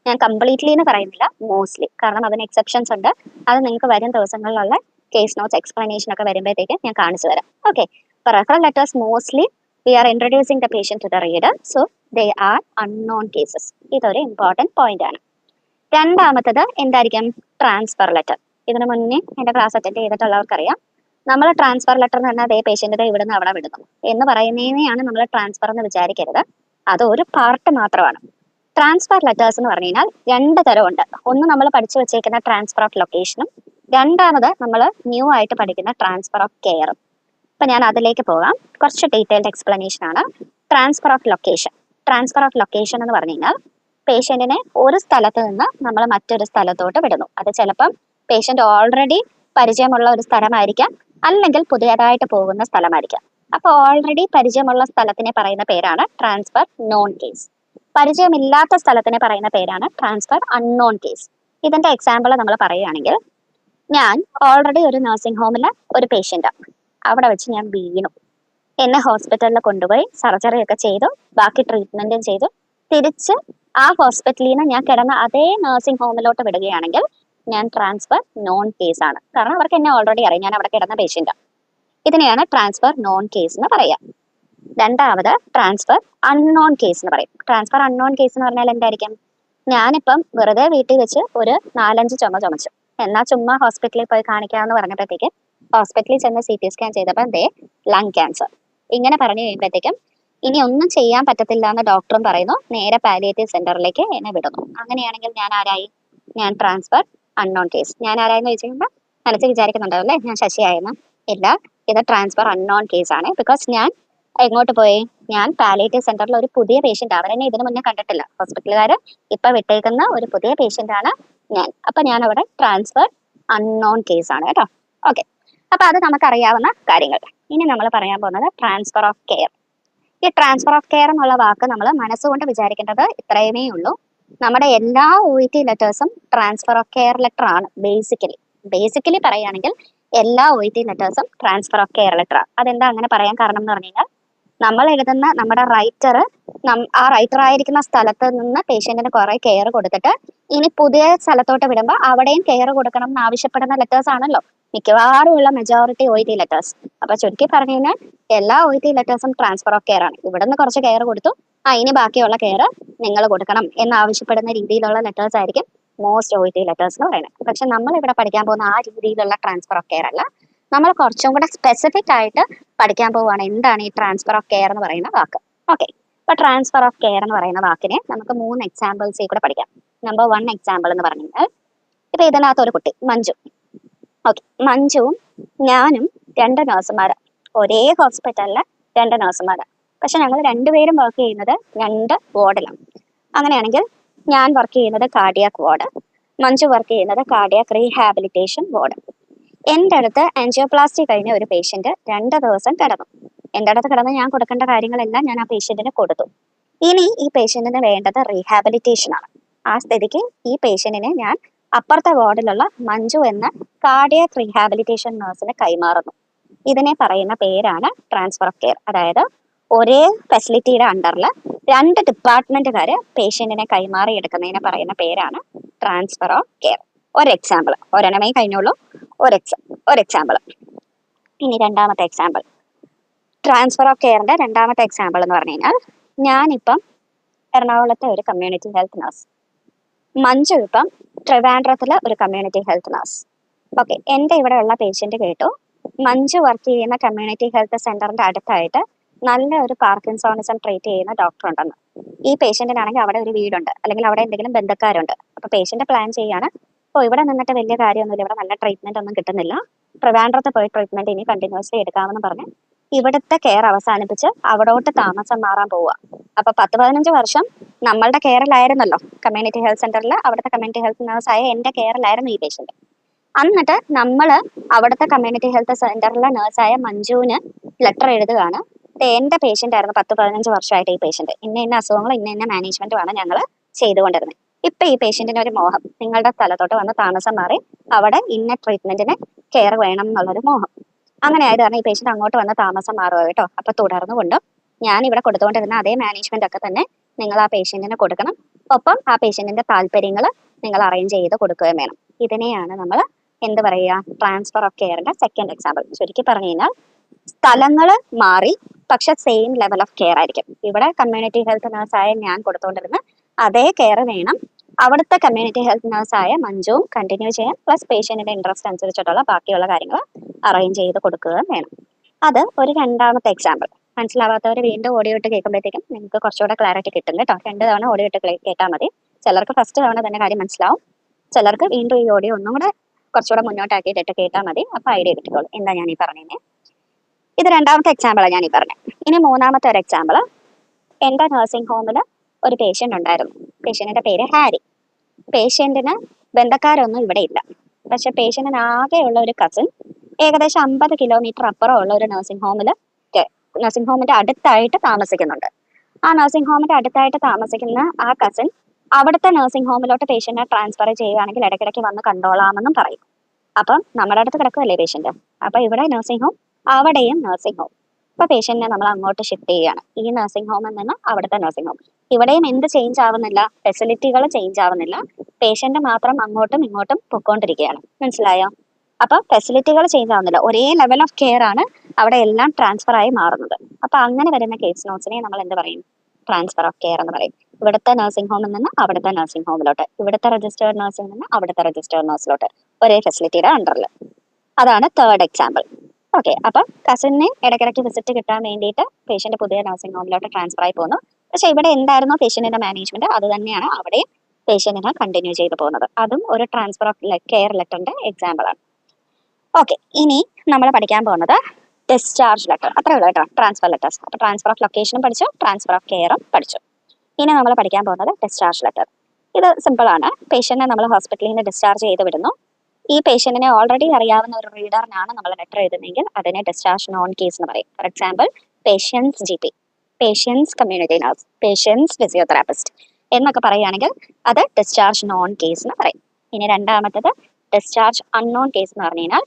ഞാൻ കംപ്ലീറ്റ്ലി എന്ന് പറയുന്നില്ല, മോസ്റ്റ്ലി, കാരണം അതിന് എക്സെപ്ഷൻസ് ഉണ്ട്. അത് നിങ്ങൾക്ക് വരും ദിവസങ്ങളിലുള്ള കേസ് നോട്ട്സ് എക്സ്പ്ലനേഷൻ ഒക്കെ വരുമ്പോഴത്തേക്ക് ഞാൻ കാണിച്ചു തരാം. ഓക്കെ. അപ്പൊ referral letters mostly we are introducing the patient to the reader, so they are unknown cases. ഇതൊരു ഇമ്പോർട്ടന്റ് പോയിന്റ് ആണ്. രണ്ടാമത്തത് എന്തായിരിക്കും, ട്രാൻസ്ഫർ ലെറ്റർ. ഇതിനു മുന്നേ എന്റെ ക്ലാസ് അറ്റൻഡ് ചെയ്തിട്ടുള്ളവർക്കറിയാം, നമ്മൾ ട്രാൻസ്ഫർ ലെറ്റർ എന്ന് പറഞ്ഞാൽ അതേ പേഷ്യന്റിനെ ഇവിടുന്ന് അവിടെ വിടുന്നു എന്ന് പറയുന്നതിനെയാണ് നമ്മൾ ട്രാൻസ്ഫർ എന്ന് വിചാരിക്കരുത്. അത് ഒരു പാർട്ട് മാത്രമാണ്. ട്രാൻസ്ഫർ ലെറ്റേഴ്സ് എന്ന് പറഞ്ഞു കഴിഞ്ഞാൽ 2 തരമുണ്ട്. ഒന്ന് നമ്മൾ പഠിച്ചു വെച്ചേക്കുന്ന ട്രാൻസ്ഫർ ഓഫ് ലൊക്കേഷനും, രണ്ടാമത് നമ്മൾ ന്യൂ ആയിട്ട് പഠിക്കുന്ന ട്രാൻസ്ഫർ ഓഫ് കെയറും. അപ്പൊ ഞാൻ അതിലേക്ക് പോകാം. കുറച്ച് ഡീറ്റെയിൽഡ് എക്സ്പ്ലനേഷൻ ആണ്. Transfer of location. Transfer of location എന്ന് പറഞ്ഞു കഴിഞ്ഞാൽ പേഷ്യന്റിനെ ഒരു സ്ഥലത്ത് നിന്ന് നമ്മൾ മറ്റൊരു സ്ഥലത്തോട്ട് വിടുന്നു. അത് ചിലപ്പം പേഷ്യന്റ് ഓൾറെഡി പരിചയമുള്ള ഒരു സ്ഥലമായിരിക്കാം, അല്ലെങ്കിൽ പുതിയതായിട്ട് പോകുന്ന സ്ഥലമായിരിക്കാം. അപ്പൊ ഓൾറെഡി പരിചയമുള്ള സ്ഥലത്തിനെ പറയുന്ന പേരാണ് ട്രാൻസ്ഫർ നോൺ കേസ്. പരിചയമില്ലാത്ത സ്ഥലത്തിനെ പറയുന്ന പേരാണ് ട്രാൻസ്ഫർ അൺനോൺ കേസ്. ഇതിന്റെ എക്സാമ്പിൾ നമ്മൾ പറയുകയാണെങ്കിൽ, ഞാൻ ഓൾറെഡി ഒരു നഴ്സിംഗ് ഹോമിലെ ഒരു പേഷ്യന്റാണ്. അവിടെ വെച്ച് ഞാൻ വീണു. എന്നെ ഹോസ്പിറ്റലിൽ കൊണ്ടുപോയി സർജറി ഒക്കെ ചെയ്തു, ബാക്കി ട്രീറ്റ്മെന്റും ചെയ്തു. തിരിച്ച് ആ ഹോസ്പിറ്റലിൽ നിന്ന് ഞാൻ കിടന്ന അതേ നഴ്സിംഗ് ഹോമിലോട്ട് വിടുകയാണെങ്കിൽ ഞാൻ ട്രാൻസ്ഫർ നോൺ കേസ് ആണ്. കാരണം അവർക്ക് എന്നെ ഓൾറെഡി അറിയാം, ഞാൻ അവിടെ കിടന്ന പേഷ്യന്റാണ്. ഇതിനെയാണ് ട്രാൻസ്ഫർ നോൺ കേസ് എന്ന് പറയാം. രണ്ടാമത് ട്രാൻസ്ഫർ അൺനോൺ കേസ് എന്ന് പറയും. ട്രാൻസ്ഫർ അൺനോൺ കേസ് എന്ന് പറഞ്ഞാൽ എന്തായിരിക്കും, ഞാനിപ്പം വെറുതെ വീട്ടിൽ വെച്ച് ഒരു 4-5 ചുമ ചുമച്ചു, എന്നാൽ ചുമ്മാ ഹോസ്പിറ്റലിൽ പോയി കാണിക്കാമെന്ന് പറഞ്ഞപ്പോഴത്തേക്ക് ഹോസ്പിറ്റലിൽ ചെന്ന് CT സ്കാൻ ചെയ്തപ്പോൾ ദേ ലങ് ക്യാൻസർ. ഇങ്ങനെ പറഞ്ഞു കഴിയുമ്പോഴത്തേക്കും ഇനി ഒന്നും ചെയ്യാൻ പറ്റത്തില്ല എന്ന് ഡോക്ടറും പറയുന്നു, നേരെ പാലിയേറ്റീവ് സെന്ററിലേക്ക് എന്നെ വിടുന്നു. അങ്ങനെയാണെങ്കിൽ ഞാൻ ആരായി, ഞാൻ ട്രാൻസ്ഫർ അൺനോൺ കേസ്. ഞാൻ ആരായെന്ന് ചോദിച്ചു കഴിയുമ്പോൾ മനസ്സിൽ വിചാരിക്കുന്നുണ്ടാവും അല്ലേ ഞാൻ ശശിയായെന്ന്. ഇല്ല, ഇത് ട്രാൻസ്ഫർ അൺനോൺ കേസ് ആണ്. ബിക്കോസ് ഞാൻ എങ്ങോട്ട് പോയി, ഞാൻ പാലിയേറ്റീവ് സെന്ററിൽ ഒരു പുതിയ പേഷ്യന്റ്, അവരെന്നെ ഇതിനു മുന്നേ കണ്ടിട്ടില്ല. ഹോസ്പിറ്റലുകാർ ഇപ്പൊ വിട്ടേക്കുന്ന ഒരു പുതിയ പേഷ്യന്റ് ആണ് ഞാൻ. അപ്പൊ ഞാൻ അവിടെ ട്രാൻസ്ഫർ അൺനോൺ കേസ് ആണ് കേട്ടോ. ഓക്കെ. അപ്പൊ അത് നമുക്കറിയാവുന്ന കാര്യങ്ങൾ. ഇനി നമ്മൾ പറയാൻ പോകുന്നത് ട്രാൻസ്ഫർ ഓഫ് കെയർ. ഈ ട്രാൻസ്ഫർ ഓഫ് കെയർ എന്നുള്ള വാക്ക് നമ്മൾ മനസ്സുകൊണ്ട് വിചാരിക്കേണ്ടത് ഇത്രയുമേ ഉള്ളൂ. നമ്മുടെ എല്ലാ OET ലെറ്റേഴ്സും ട്രാൻസ്ഫർ ഓഫ് കെയർ ലെറ്റർ ആണ്. ബേസിക്കലി പറയുകയാണെങ്കിൽ എല്ലാ OET ലെറ്റേഴ്സും ട്രാൻസ്ഫർ ഓഫ് കെയർ ലെറ്റർ ആണ്. അതെന്താ അങ്ങനെ പറയാൻ കാരണം എന്ന് പറഞ്ഞു കഴിഞ്ഞാൽ, നമ്മൾ എഴുതുന്ന നമ്മുടെ റൈറ്റർ ആ റൈറ്റർ ആയിരിക്കുന്ന സ്ഥലത്ത് നിന്ന് പേഷ്യന്റിന് കുറെ കെയർ കൊടുത്തിട്ട് ഇനി പുതിയ സ്ഥലത്തോട്ട് വിടുമ്പോൾ അവിടെയും കെയർ കൊടുക്കണം എന്ന് ആവശ്യപ്പെടുന്ന ലെറ്റേഴ്സ് ആണല്ലോ മിക്കവാറും ഉള്ള മെജോറിറ്റി OET ലെറ്റേഴ്സ്. അപ്പൊ ചുരുക്കി പറഞ്ഞു കഴിഞ്ഞാൽ എല്ലാ OET ലെറ്റേഴ്സും ട്രാൻസ്ഫർ ഓഫ് കെയർ ആണ്. ഇവിടുന്ന് കുറച്ച് കെയർ കൊടുത്തു, ഇനി ബാക്കിയുള്ള കെയർ നിങ്ങൾ കൊടുക്കണം എന്ന് ആവശ്യപ്പെടുന്ന രീതിയിലുള്ള ലെറ്റേഴ്സ് ആയിരിക്കും മോസ്റ്റ് OET ലെറ്റേഴ്സ് എന്ന് പറയുന്നത്. പക്ഷെ നമ്മൾ ഇവിടെ പഠിക്കാൻ പോകുന്ന ആ രീതിയിലുള്ള ട്രാൻസ്ഫർ ഓഫ് കെയർ അല്ല. നമ്മൾ കുറച്ചും കൂടെ സ്പെസിഫിക് ആയിട്ട് പഠിക്കാൻ പോവുകയാണ് എന്താണ് ഈ ട്രാൻസ്ഫർ ഓഫ് കെയർ എന്ന് പറയുന്ന വാക്ക്. ഓക്കെ, ഇപ്പൊ ട്രാൻസ്ഫർ ഓഫ് കെയർ എന്ന് പറയുന്ന വാക്കിനെ നമുക്ക് 3 എക്സാമ്പിൾസിൽ കൂടെ പഠിക്കാം. നമ്പർ 1 എക്സാമ്പിൾ എന്ന് പറഞ്ഞു കഴിഞ്ഞാൽ ഇപ്പൊ ഇതിനകത്ത് ഒരു കുട്ടി മഞ്ജു. ഓക്കെ, മഞ്ജുവും ഞാനും 2 നഴ്സുമാര്, ഒരേ ഹോസ്പിറ്റലിലെ 2 നഴ്സുമാര്. പക്ഷെ ഞങ്ങൾ രണ്ടുപേരും വർക്ക് ചെയ്യുന്നത് 2 വാർഡിലാണ്. അങ്ങനെയാണെങ്കിൽ ഞാൻ വർക്ക് ചെയ്യുന്നത് കാർഡിയാക് വാർഡ്, മഞ്ജു വർക്ക് ചെയ്യുന്നത് കാർഡിയാക് റീഹാബിലിറ്റേഷൻ വാർഡ്. എൻ്റെ അടുത്ത് ആൻജിയോപ്ലാസ്റ്റി കഴിഞ്ഞ ഒരു പേഷ്യന്റ് 2 ദിവസം കിടന്നു. എൻ്റെ അടുത്ത് കിടന്ന് ഞാൻ കൊടുക്കേണ്ട കാര്യങ്ങളെല്ലാം ഞാൻ ആ പേഷ്യന്റിന് കൊടുത്തു. ഇനി ഈ പേഷ്യന്റിന് വേണ്ടത് റീഹാബിലിറ്റേഷൻ ആണ്. ആ സ്ഥിതിക്ക് ഈ പേഷ്യന്റിനെ ഞാൻ അപ്പുറത്തെ വാർഡിലുള്ള മഞ്ജു എന്ന കാർഡിയാക് റീഹാബിലിറ്റേഷൻ നഴ്സിന് കൈമാറുന്നു. ഇതിനെ പറയുന്ന പേരാണ് ട്രാൻസ്ഫർ ഓഫ് കെയർ. അതായത് ഒരേ ഫെസിലിറ്റിയുടെ അണ്ടറിൽ 2 ഡിപ്പാർട്ട്മെന്റുകാര് പേഷ്യന്റിനെ കൈമാറി എടുക്കുന്നതിനെ പറയുന്ന പേരാണ് ട്രാൻസ്ഫർ ഓഫ് കെയർ. ഒരു എക്സാമ്പിൾ, ഒരെണ്ണമേ കഴിഞ്ഞുള്ളൂ, ഒരു എക്സാമ്പിൾ. ഇനി രണ്ടാമത്തെ എക്സാമ്പിൾ, ട്രാൻസ്ഫർ ഓഫ് കെയറിന്റെ രണ്ടാമത്തെ എക്സാമ്പിൾ എന്ന് പറഞ്ഞു കഴിഞ്ഞാൽ ഞാനിപ്പം എറണാകുളത്തെ ഒരു കമ്മ്യൂണിറ്റി ഹെൽത്ത് നഴ്സ്, മഞ്ജു ഇപ്പം ട്രിവാൻഡ്രത്തിലെ ഒരു കമ്മ്യൂണിറ്റി ഹെൽത്ത് നഴ്സ്. ഓക്കെ, എൻ്റെ ഇവിടെ ഉള്ള പേഷ്യന്റ് കേട്ടു മഞ്ജു വർക്ക് ചെയ്യുന്ന കമ്മ്യൂണിറ്റി ഹെൽത്ത് സെന്ററിന്റെ അടുത്തായിട്ട് നല്ല ഒരു പാർക്കിൻസോണിസം ട്രീറ്റ് ചെയ്യുന്ന ഡോക്ടർ ഉണ്ടെന്ന്. ഈ പേഷ്യന്റിനാണെങ്കിൽ അവിടെ ഒരു വീടുണ്ട്, അല്ലെങ്കിൽ അവിടെ എന്തെങ്കിലും ബന്ധുക്കാരുണ്ട്. അപ്പൊ പേഷ്യന്റ് പ്ലാൻ ചെയ്യാണ്, ഇവിടെ നിന്നിട്ട് വലിയ കാര്യമൊന്നുമില്ല, ഇവിടെ നല്ല ട്രീറ്റ്മെന്റ് ഒന്നും കിട്ടുന്നില്ല, ട്രിവാൻഡ്രത്ത് പോയി ട്രീറ്റ്മെന്റ് ഇനി കണ്ടിന്യൂസ്ലി എടുക്കാമെന്ന് പറഞ്ഞ് ഇവിടുത്തെ കെയർ അവസാനിപ്പിച്ച് അവിടോട്ട് താമസം മാറാൻ പോവുക. അപ്പൊ 10-15 വർഷം നമ്മളുടെ കെയറിലായിരുന്നല്ലോ കമ്മ്യൂണിറ്റി ഹെൽത്ത് സെന്ററിൽ, അവിടുത്തെ കമ്മ്യൂണിറ്റി ഹെൽത്ത് നഴ്സായ എൻ്റെ കെയറിലായിരുന്നു ഈ പേഷ്യന്റ്. എന്നിട്ട് നമ്മള് അവിടുത്തെ കമ്മ്യൂണിറ്റി ഹെൽത്ത് സെന്ററിലെ നഴ്സായ മഞ്ജുവിന് ലെറ്റർ എഴുതുകയാണ്, എൻ്റെ പേഷ്യന്റ് ആയിരുന്നു 10-15 വർഷമായിട്ട് ഈ പേഷ്യന്റ്, ഇന്ന അസുഖങ്ങൾ ഇന്ന മാനേജ്മെന്റുമാണ് ഞങ്ങൾ ചെയ്തുകൊണ്ടിരുന്നത്. ഇപ്പൊ ഈ പേഷ്യന്റിന് ഒരു മോഹം, നിങ്ങളുടെ സ്ഥലത്തോട്ട് വന്ന് താമസം മാറി അവിടെ ഇന്ന ട്രീറ്റ്മെന്റിന് കെയർ വേണം എന്നുള്ളൊരു മോഹം. അങ്ങനെ ആയത് കാരണം ഈ പേഷ്യന്റ് അങ്ങോട്ട് വന്ന് താമസം മാറുക കേട്ടോ. അപ്പൊ തുടർന്നുകൊണ്ട് ഞാൻ ഇവിടെ കൊടുത്തുകൊണ്ടിരുന്ന അതേ മാനേജ്മെന്റ് ഒക്കെ തന്നെ നിങ്ങൾ ആ പേഷ്യന്റിന് കൊടുക്കണം. ഒപ്പം ആ പേഷ്യന്റിന്റെ താല്പര്യങ്ങൾ നിങ്ങൾ അറേഞ്ച് ചെയ്ത് കൊടുക്കുകയും വേണം. ഇതിനെയാണ് നമ്മൾ എന്ത് പറയുക, ട്രാൻസ്ഫർ ഓഫ് കെയറിന്റെ സെക്കൻഡ് എക്സാമ്പിൾ. ചുരുക്കി പറഞ്ഞു കഴിഞ്ഞാൽ സ്ഥലങ്ങൾ മാറി പക്ഷെ സെയിം ലെവൽ ഓഫ് കെയർ ആയിരിക്കും. ഇവിടെ കമ്മ്യൂണിറ്റി ഹെൽത്ത് നഴ്സായ ഞാൻ കൊടുത്തുകൊണ്ടിരുന്ന അതേ കെയർ വേണം അവിടുത്തെ കമ്മ്യൂണിറ്റി ഹെൽത്ത് നഴ്സായ മഞ്ജുവും കണ്ടിന്യൂ ചെയ്യാൻ, പ്ലസ് പേഷ്യന്റിന്റെ ഇൻട്രസ്റ്റ് അനുസരിച്ചിട്ടുള്ള ബാക്കിയുള്ള കാര്യങ്ങൾ അറേഞ്ച് ചെയ്ത് കൊടുക്കുകയും വേണം. അത് ഒരു രണ്ടാമത്തെ എക്സാമ്പിൾ. മനസ്സിലാവാത്തവർ വീണ്ടും ഓഡിയോ ഇട്ട് കേൾക്കുമ്പോഴത്തേക്കും നിങ്ങൾക്ക് കുറച്ചുകൂടെ ക്ലാരിറ്റി കിട്ടും കേട്ടോ. 2 തവണ ഓഡിയോ ഇട്ട് കേട്ടാൽ മതി. ചിലർക്ക് ഫസ്റ്റ് തവണ തന്നെ കാര്യം മനസ്സിലാവും, ചിലർക്ക് വീണ്ടും ഈ ഓഡിയോ ഒന്നും കൂടെ കുറച്ചുകൂടെ മുന്നോട്ടാക്കിയിട്ട് കേട്ടാൽ മതി. അപ്പൊ ഐഡിയ കിട്ടിക്കോളും എന്താ ഞാൻ ഈ പറഞ്ഞത്. ഇത് രണ്ടാമത്തെ എക്സാമ്പിളാണ് ഞാൻ ഈ പറഞ്ഞത്. ഇനി മൂന്നാമത്തെ ഒരു എക്സാമ്പിൾ, എൻ്റെ നഴ്സിംഗ് ഹോമിൽ ഒരു പേഷ്യന്റ് ഉണ്ടായിരുന്നു. പേഷ്യന്റിന്റെ പേര് ഹാരി. പേഷ്യന്റിന് ബന്ധക്കാരൊന്നും ഇവിടെ ഇല്ല. പക്ഷെ പേഷ്യന്റിന് ആകെയുള്ള ഒരു കസിൻ ഏകദേശം 50 കിലോമീറ്റർ അപ്പുറമുള്ള ഒരു നഴ്സിംഗ് ഹോമിന്റെ അടുത്തായിട്ട് താമസിക്കുന്നുണ്ട്. ആ നഴ്സിംഗ് ഹോമിന്റെ അടുത്തായിട്ട് താമസിക്കുന്ന ആ കസിൻ അവിടുത്തെ നഴ്സിംഗ് ഹോമിലോട്ട് പേഷ്യന്റിനെ ട്രാൻസ്ഫർ ചെയ്യുകയാണെങ്കിൽ ഇടയ്ക്കിടയ്ക്ക് വന്ന് കണ്ടോളാമെന്നും പറയും. അപ്പം നമ്മുടെ അടുത്ത് കിടക്കുമല്ലേ പേഷ്യന്റ്, അപ്പൊ ഇവിടെ നഴ്സിംഗ് ഹോം, അവിടെയും നഴ്സിംഗ് ഹോം. ഇപ്പൊ പേഷ്യന്റിനെ നമ്മൾ അങ്ങോട്ട് ഷിഫ്റ്റ് ചെയ്യുകയാണ്, ഈ നഴ്സിംഗ് ഹോമിൽ നിന്ന് അവിടുത്തെ നഴ്സിംഗ് ഹോം. ഇവിടെയും എന്ത് ചേഞ്ച് ആവുന്നില്ല, ഫെസിലിറ്റികൾ ചേഞ്ച് ആവുന്നില്ല, പേഷ്യന്റ് മാത്രം അങ്ങോട്ടും ഇങ്ങോട്ടും പൊക്കോണ്ടിരിക്കുകയാണ്. മനസ്സിലായോ? അപ്പൊ ഫെസിലിറ്റികൾ ചേഞ്ച് ആവുന്നില്ല, ഒരേ ലെവൽ ഓഫ് കെയർ ആണ് അവിടെ എല്ലാം ട്രാൻസ്ഫർ ആയി മാറുന്നത്. അപ്പൊ അങ്ങനെ വരുന്ന കേസ് നോട്ട്സിനെ നമ്മൾ എന്ത് പറയും, ട്രാൻസ്ഫർ ഓഫ് കെയർ എന്ന് പറയും. ഇവിടുത്തെ നഴ്സിംഗ് ഹോമിൽ നിന്ന് അവിടുത്തെ നഴ്സിംഗ് ഹോമിലോട്ട്, ഇവിടുത്തെ രജിസ്റ്റേർഡ് നഴ്സിൽ നിന്ന് അവിടുത്തെ രജിസ്റ്റേർഡ് നഴ്സിലോട്ട്, ഒരേ ഫെസിലിറ്റിയുടെ അണ്ടറിൽ. അതാണ് തേർഡ് എക്സാമ്പിൾ. ഓക്കെ, അപ്പൊ കസിനെ ഇടയ്ക്കിടയ്ക്ക് വിസിറ്റ് കിട്ടാൻ വേണ്ടിയിട്ട് പേഷ്യന്റ് പുതിയ നഴ്സിംഗ് ഹോമിലോട്ട് ട്രാൻസ്ഫർ ആയി പോകുന്നു. പക്ഷെ ഇവിടെ എന്തായിരുന്നോ പേഷ്യന്റിന്റെ മാനേജ്മെന്റ്, അത് തന്നെയാണ് അവിടെ പേഷ്യന്റിനെ കണ്ടിന്യൂ ചെയ്തു പോകുന്നത്. അതും ഒരു ട്രാൻസ്ഫർ ഓഫ് കെയർ ലെറ്ററിന്റെ എക്സാമ്പിൾ ആണ്. ഓക്കെ, ഇനി നമ്മൾ പഠിക്കാൻ പോകുന്നത് ഡിസ്ചാർജ് ലെറ്റർ. അത്രേ ഉള്ളൂ കേട്ടോ, ട്രാൻസ്ഫർ ലെറ്റേഴ്സ്. അപ്പൊ ട്രാൻസ്ഫർ ഓഫ് ലൊക്കേഷനും പഠിച്ചു, ട്രാൻസ്ഫർ ഓഫ് കെയറും പഠിച്ചു. ഇനി നമ്മൾ പഠിക്കാൻ പോകുന്നത് ഡിസ്ചാർജ് ലെറ്റർ. ഇത് സിമ്പിൾ ആണ്. പേഷ്യന്റിനെ നമ്മൾ ഹോസ്പിറ്റലിൽ നിന്ന് ഡിസ്ചാർജ് ചെയ്ത് വിടുന്നു. ഈ പേഷ്യന്റിനെ ഓൾറെഡി അറിയാവുന്ന ഒരു റീഡറിനാണ് നമ്മൾ ലെറ്റർ എഴുതുന്നതെങ്കിൽ അതിനെ ഡിസ്ചാർജ് നോൺ കേസ് എന്ന് പറയും. For example, patient's GP, patient's community nurse, patient's physiotherapist എന്നൊക്കെ പറയുകയാണെങ്കിൽ അത് ഡിസ്ചാർജ് നോൺ കേസ് എന്ന് പറയും. ഇനി രണ്ടാമത്തത് ഡിസ്ചാർജ് അൺനോൺ കേസ് എന്ന് പറഞ്ഞു കഴിഞ്ഞാൽ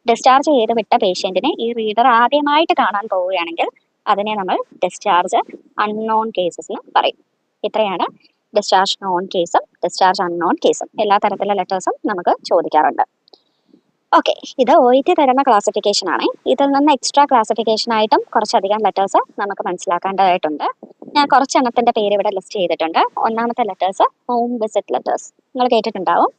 ഡിസ്ചാർജ് ചെയ്ത് വിട്ട പേഷ്യന്റിനെ ഈ റീഡർ ആദ്യമായിട്ട് കാണാൻ പോവുകയാണെങ്കിൽ അതിനെ നമ്മൾ ഡിസ്ചാർജ് അൺനോൺ കേസസ് എന്ന് പറയും. ഇത്രയാണ് ഡിസ്ചാർജ് നോൺ കേസും ഡിസ്ചാർജ് അൺനോൺ കേസും. എല്ലാ തരത്തിലുള്ള ലെറ്റേഴ്സും നമുക്ക് ചോദിക്കാറുണ്ട്. ഓക്കെ, ഇത് OET തരുന്ന ക്ലാസിഫിക്കേഷൻ ആണ്. ഇതിൽ നിന്ന് എക്സ്ട്രാ ക്ലാസിഫിക്കേഷൻ ആയിട്ടും കുറച്ചധികം ലെറ്റേഴ്സ് നമുക്ക് മനസ്സിലാക്കേണ്ടതായിട്ടുണ്ട്. ഞാൻ കുറച്ചെണ്ണത്തിന്റെ പേര് ഇവിടെ ലിസ്റ്റ് ചെയ്തിട്ടുണ്ട്. ഒന്നാമത്തെ ലെറ്റേഴ്സ് ഹോം വിസിറ്റ് ലെറ്റേഴ്സ്. നിങ്ങൾ കേട്ടിട്ടുണ്ടാവും.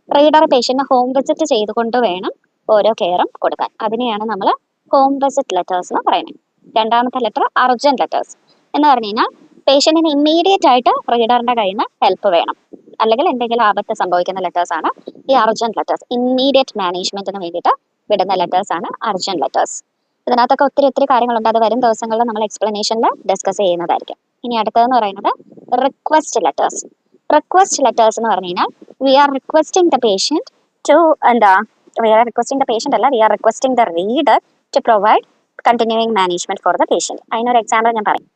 റീഡർ പേഷ്യന്റിന് ഹോം വിസിറ്റ് ചെയ്തുകൊണ്ട് വേണം ഓരോ കെയറും കൊടുക്കാൻ. അതിനെയാണ് നമ്മൾ ഹോം വിസിറ്റ് ലെറ്റേഴ്സ് എന്ന് പറയുന്നത്. രണ്ടാമത്തെ ലെറ്റർ അർജന്റ് ലെറ്റേഴ്സ് എന്ന് പറഞ്ഞു കഴിഞ്ഞാൽ പേഷ്യന്റിന് ഇമ്മീഡിയറ്റ് ആയിട്ട് റീഡറിന്റെ കയ്യിൽ നിന്ന് ഹെൽപ്പ് വേണം, അല്ലെങ്കിൽ എന്തെങ്കിലും ആപത്ത് സംഭവിക്കുന്ന ലെറ്റേഴ്സ് ആണ് ഈ അർജന്റ് ലെറ്റേഴ്സ്. ഇമ്മീഡിയറ്റ് മാനേജ്മെന്റിന് വേണ്ടിയിട്ട് വിടുന്ന ലെറ്റേഴ്സ് ആണ് അർജന്റ് ലെറ്റേഴ്സ്. ഇതിനകത്തൊക്കെ ഒത്തിരി കാര്യങ്ങളുണ്ട്. അത് വരും ദിവസങ്ങളിൽ നമ്മൾ എക്സ്പ്ലനേഷനിൽ ഡിസ്കസ് ചെയ്യുന്നതായിരിക്കും. ഇനി അടുത്തതെന്ന് പറയുന്നത് റിക്വസ്റ്റ് ലെറ്റേഴ്സ്. റിക്വസ്റ്റ് ലെറ്റേഴ്സ് എന്ന് പറഞ്ഞു കഴിഞ്ഞാൽ we are requesting the patient to we are requesting the patient അല്ല, we are requesting the reader to provide continuing management for the patient. അതിനൊരു എക്സാമ്പിൾ ഞാൻ പറയും.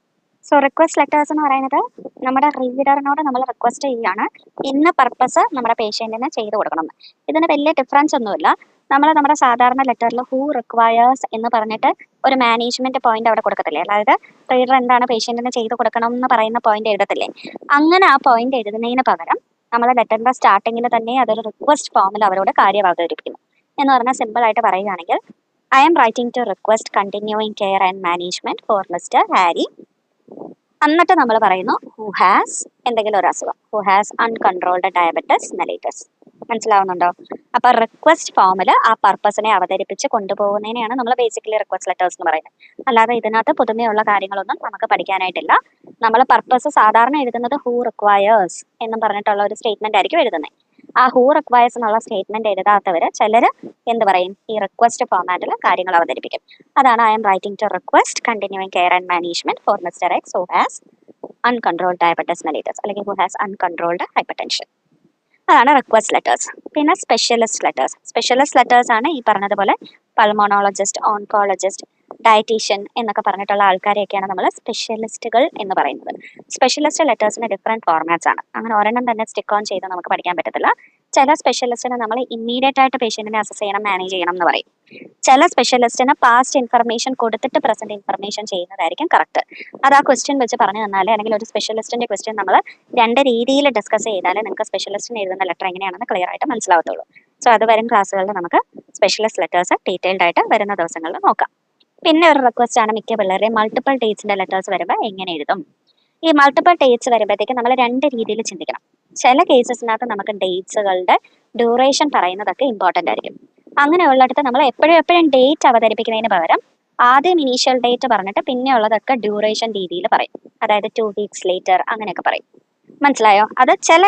സോ റിക്വസ്റ്റ് ലെറ്റേഴ്സ് എന്ന് പറയുന്നത് നമ്മുടെ റീഡറിനോട് നമ്മൾ റിക്വസ്റ്റ് ചെയ്യുകയാണ് ഇന്ന പർപ്പസ് നമ്മുടെ പേഷ്യന്റിന് ചെയ്തു കൊടുക്കണം എന്ന്. ഇതിന് വലിയ ഡിഫറൻസ് ഒന്നുമില്ല. നമ്മുടെ സാധാരണ ലെറ്ററിൽ ഹൂ റിക്വയേഴ്സ് എന്ന് പറഞ്ഞിട്ട് ഒരു മാനേജ്മെന്റ് പോയിന്റ് അവിടെ കൊടുക്കത്തില്ലേ, അതായത് റീഡർ എന്താണ് പേഷ്യന്റിന് ചെയ്തു കൊടുക്കണം എന്ന് പറയുന്ന പോയിന്റ് എഴുതത്തില്ലേ, അങ്ങനെ ആ പോയിന്റ് എഴുതുന്നതിന് പകരം നമ്മൾ ലെറ്ററിന്റെ സ്റ്റാർട്ടിങ്ങിൽ തന്നെ അതൊരു റിക്വസ്റ്റ് ഫോമിൽ അവരോട് കാര്യം അവതരിപ്പിക്കുന്നു. എന്ന് പറഞ്ഞാൽ സിമ്പിൾ ആയിട്ട് പറയുകയാണെങ്കിൽ I am writing to request continuing care and management for mister Harry. എന്നിട്ട് നമ്മൾ പറയുന്നു ഹു ഹാസ് എന്തെങ്കിലും ഒരു അസുഖം, who has uncontrolled diabetes mellitus. മനസ്സിലാവുന്നുണ്ടോ? അപ്പൊ റിക്വസ്റ്റ് ഫോമിൽ ആ പർപ്പസിനെ അവതരിപ്പിച്ച് കൊണ്ടുപോകുന്നതിനെയാണ് നമ്മൾ ബേസിക്കലി റിക്വസ്റ്റ് ലെറ്റേഴ്സ് എന്ന് പറയുന്നത്. അല്ലാതെ ഇതിനകത്ത് പുതുമയുള്ള കാര്യങ്ങളൊന്നും നമുക്ക് പഠിക്കാനായിട്ടില്ല. നമ്മൾ പർപ്പസ് സാധാരണ എഴുതുന്നത് ഹൂ റിക്വയേഴ്സ് എന്നും പറഞ്ഞിട്ടുള്ള ഒരു സ്റ്റേറ്റ്മെന്റ് ആയിരിക്കും എഴുതുന്നത്. ആ ഹൂ റിക്വയേഴ്സ് എന്നുള്ള സ്റ്റേറ്റ്മെന്റ് എഴുതാത്തവര് ചിലർ എന്ത് പറയും, ഈ റിക്വസ്റ്റ് ഫോമാറ്റിൽ കാര്യങ്ങൾ അവതരിപ്പിക്കും. അതാണ് I am writing to request continuing care and management for mister X who has uncontrolled diabetes mellitus അല്ലെങ്കിൽ ഹു ഹാസ് അൺകൺട്രോൾഡ് ഹൈപ്പർടെൻഷൻ. അതാണ് റിക്വസ്റ്റ് ലെറ്റേഴ്സ്. പിന്നെ സ്പെഷ്യലിസ്റ്റ് ലെറ്റേഴ്സ്. സ്പെഷ്യലിസ്റ്റ് ലെറ്റേഴ്സ് ആണ് ഈ പറഞ്ഞതുപോലെ പൾമോണോളജിസ്റ്റ്, ഓൺകോളജിസ്റ്റ്, ഡയറ്റീഷ്യൻ എന്നൊക്കെ പറഞ്ഞിട്ടുള്ള ആൾക്കാരെയൊക്കെയാണ് നമ്മൾ സ്പെഷ്യലിസ്റ്റുകൾ എന്ന് പറയുന്നത്. സ്പെഷ്യലിസ്റ്റ് ലെറ്റേഴ്സിന് ഡിഫറെന്റ് ഫോർമാറ്റ്സ് ആണ്. അങ്ങനെ ഒരെണ്ണം തന്നെ സ്റ്റിക്ക് ഓൺ ചെയ്ത് നമുക്ക് പഠിക്കാൻ പറ്റത്തില്ല. ചില സ്പെഷ്യലിസ്റ്റിന് നമ്മൾ ഇമ്മീഡിയറ്റ് ആയിട്ട് പേഷ്യന്റിനെ അസസ് ചെയ്യണം, മാനേജ് ചെയ്യണം എന്ന് പറയും. ചില സ്പെഷ്യലിസ്റ്റിന് പാസ്റ്റ് ഇൻഫർമേഷൻ കൊടുത്തിട്ട് പ്രസന്റ് ഇൻഫർമേഷൻ ചെയ്യുന്നതായിരിക്കും കറക്റ്റ്. അത് ആ ക്വസ്റ്റ്യൻ വെച്ച് പറഞ്ഞു തന്നാൽ, അല്ലെങ്കിൽ ഒരു സ്പെഷ്യലിസ്റ്റിന്റെ ക്വസ്റ്റ്യൻ നമ്മൾ രണ്ട് രീതിയിൽ ഡിസ്കസ് ചെയ്താൽ നിങ്ങൾക്ക് സ്പെഷ്യലിസ്റ്റിന് എഴുതുന്ന ലെറ്റർ എങ്ങനെയാണെന്ന് ക്ലിയർ ആയിട്ട് മനസ്സിലാവത്തുള്ളൂ. സോ അത് വരും ക്ലാസ്സുകളിൽ നമുക്ക് സ്പെഷ്യലിസ്റ്റ് ലെറ്റേഴ്സ് ഡീറ്റെയിൽഡ് ആയിട്ട് വരുന്ന ദിവസങ്ങളിൽ നോക്കാം. പിന്നെ ഒരു റിക്വസ്റ്റ് ആണ് മിക്ക പിള്ളേരെയും മൾട്ടിപ്പിൾ ഡേറ്റ്സിന്റെ ലെറ്റേഴ്സ് വരുമ്പോൾ എങ്ങനെ എഴുതും. ഈ മൾട്ടിപ്പിൾ ഡേറ്റ്സ് വരുമ്പോഴത്തേക്ക് നമ്മൾ രണ്ട് രീതിയിൽ ചിന്തിക്കണം. ചില കേസസിനകത്ത് നമുക്ക് ഡേറ്റ്സുകളുടെ ഡ്യൂറേഷൻ പറയുന്നതൊക്കെ ഇമ്പോർട്ടന്റ് ആയിരിക്കും. അങ്ങനെയുള്ളിടത്ത് നമ്മൾ എപ്പോഴും ഡേറ്റ് അവതരിപ്പിക്കുന്നതിന് പകരം ആദ്യം ഇനീഷ്യൽ ഡേറ്റ് പറഞ്ഞിട്ട് പിന്നെ ഉള്ളതൊക്കെ ഡ്യൂറേഷൻ രീതിയിൽ പറയും. അതായത് 2 weeks ലേറ്റർ അങ്ങനെയൊക്കെ പറയും. മനസ്സിലായോ? അത് ചില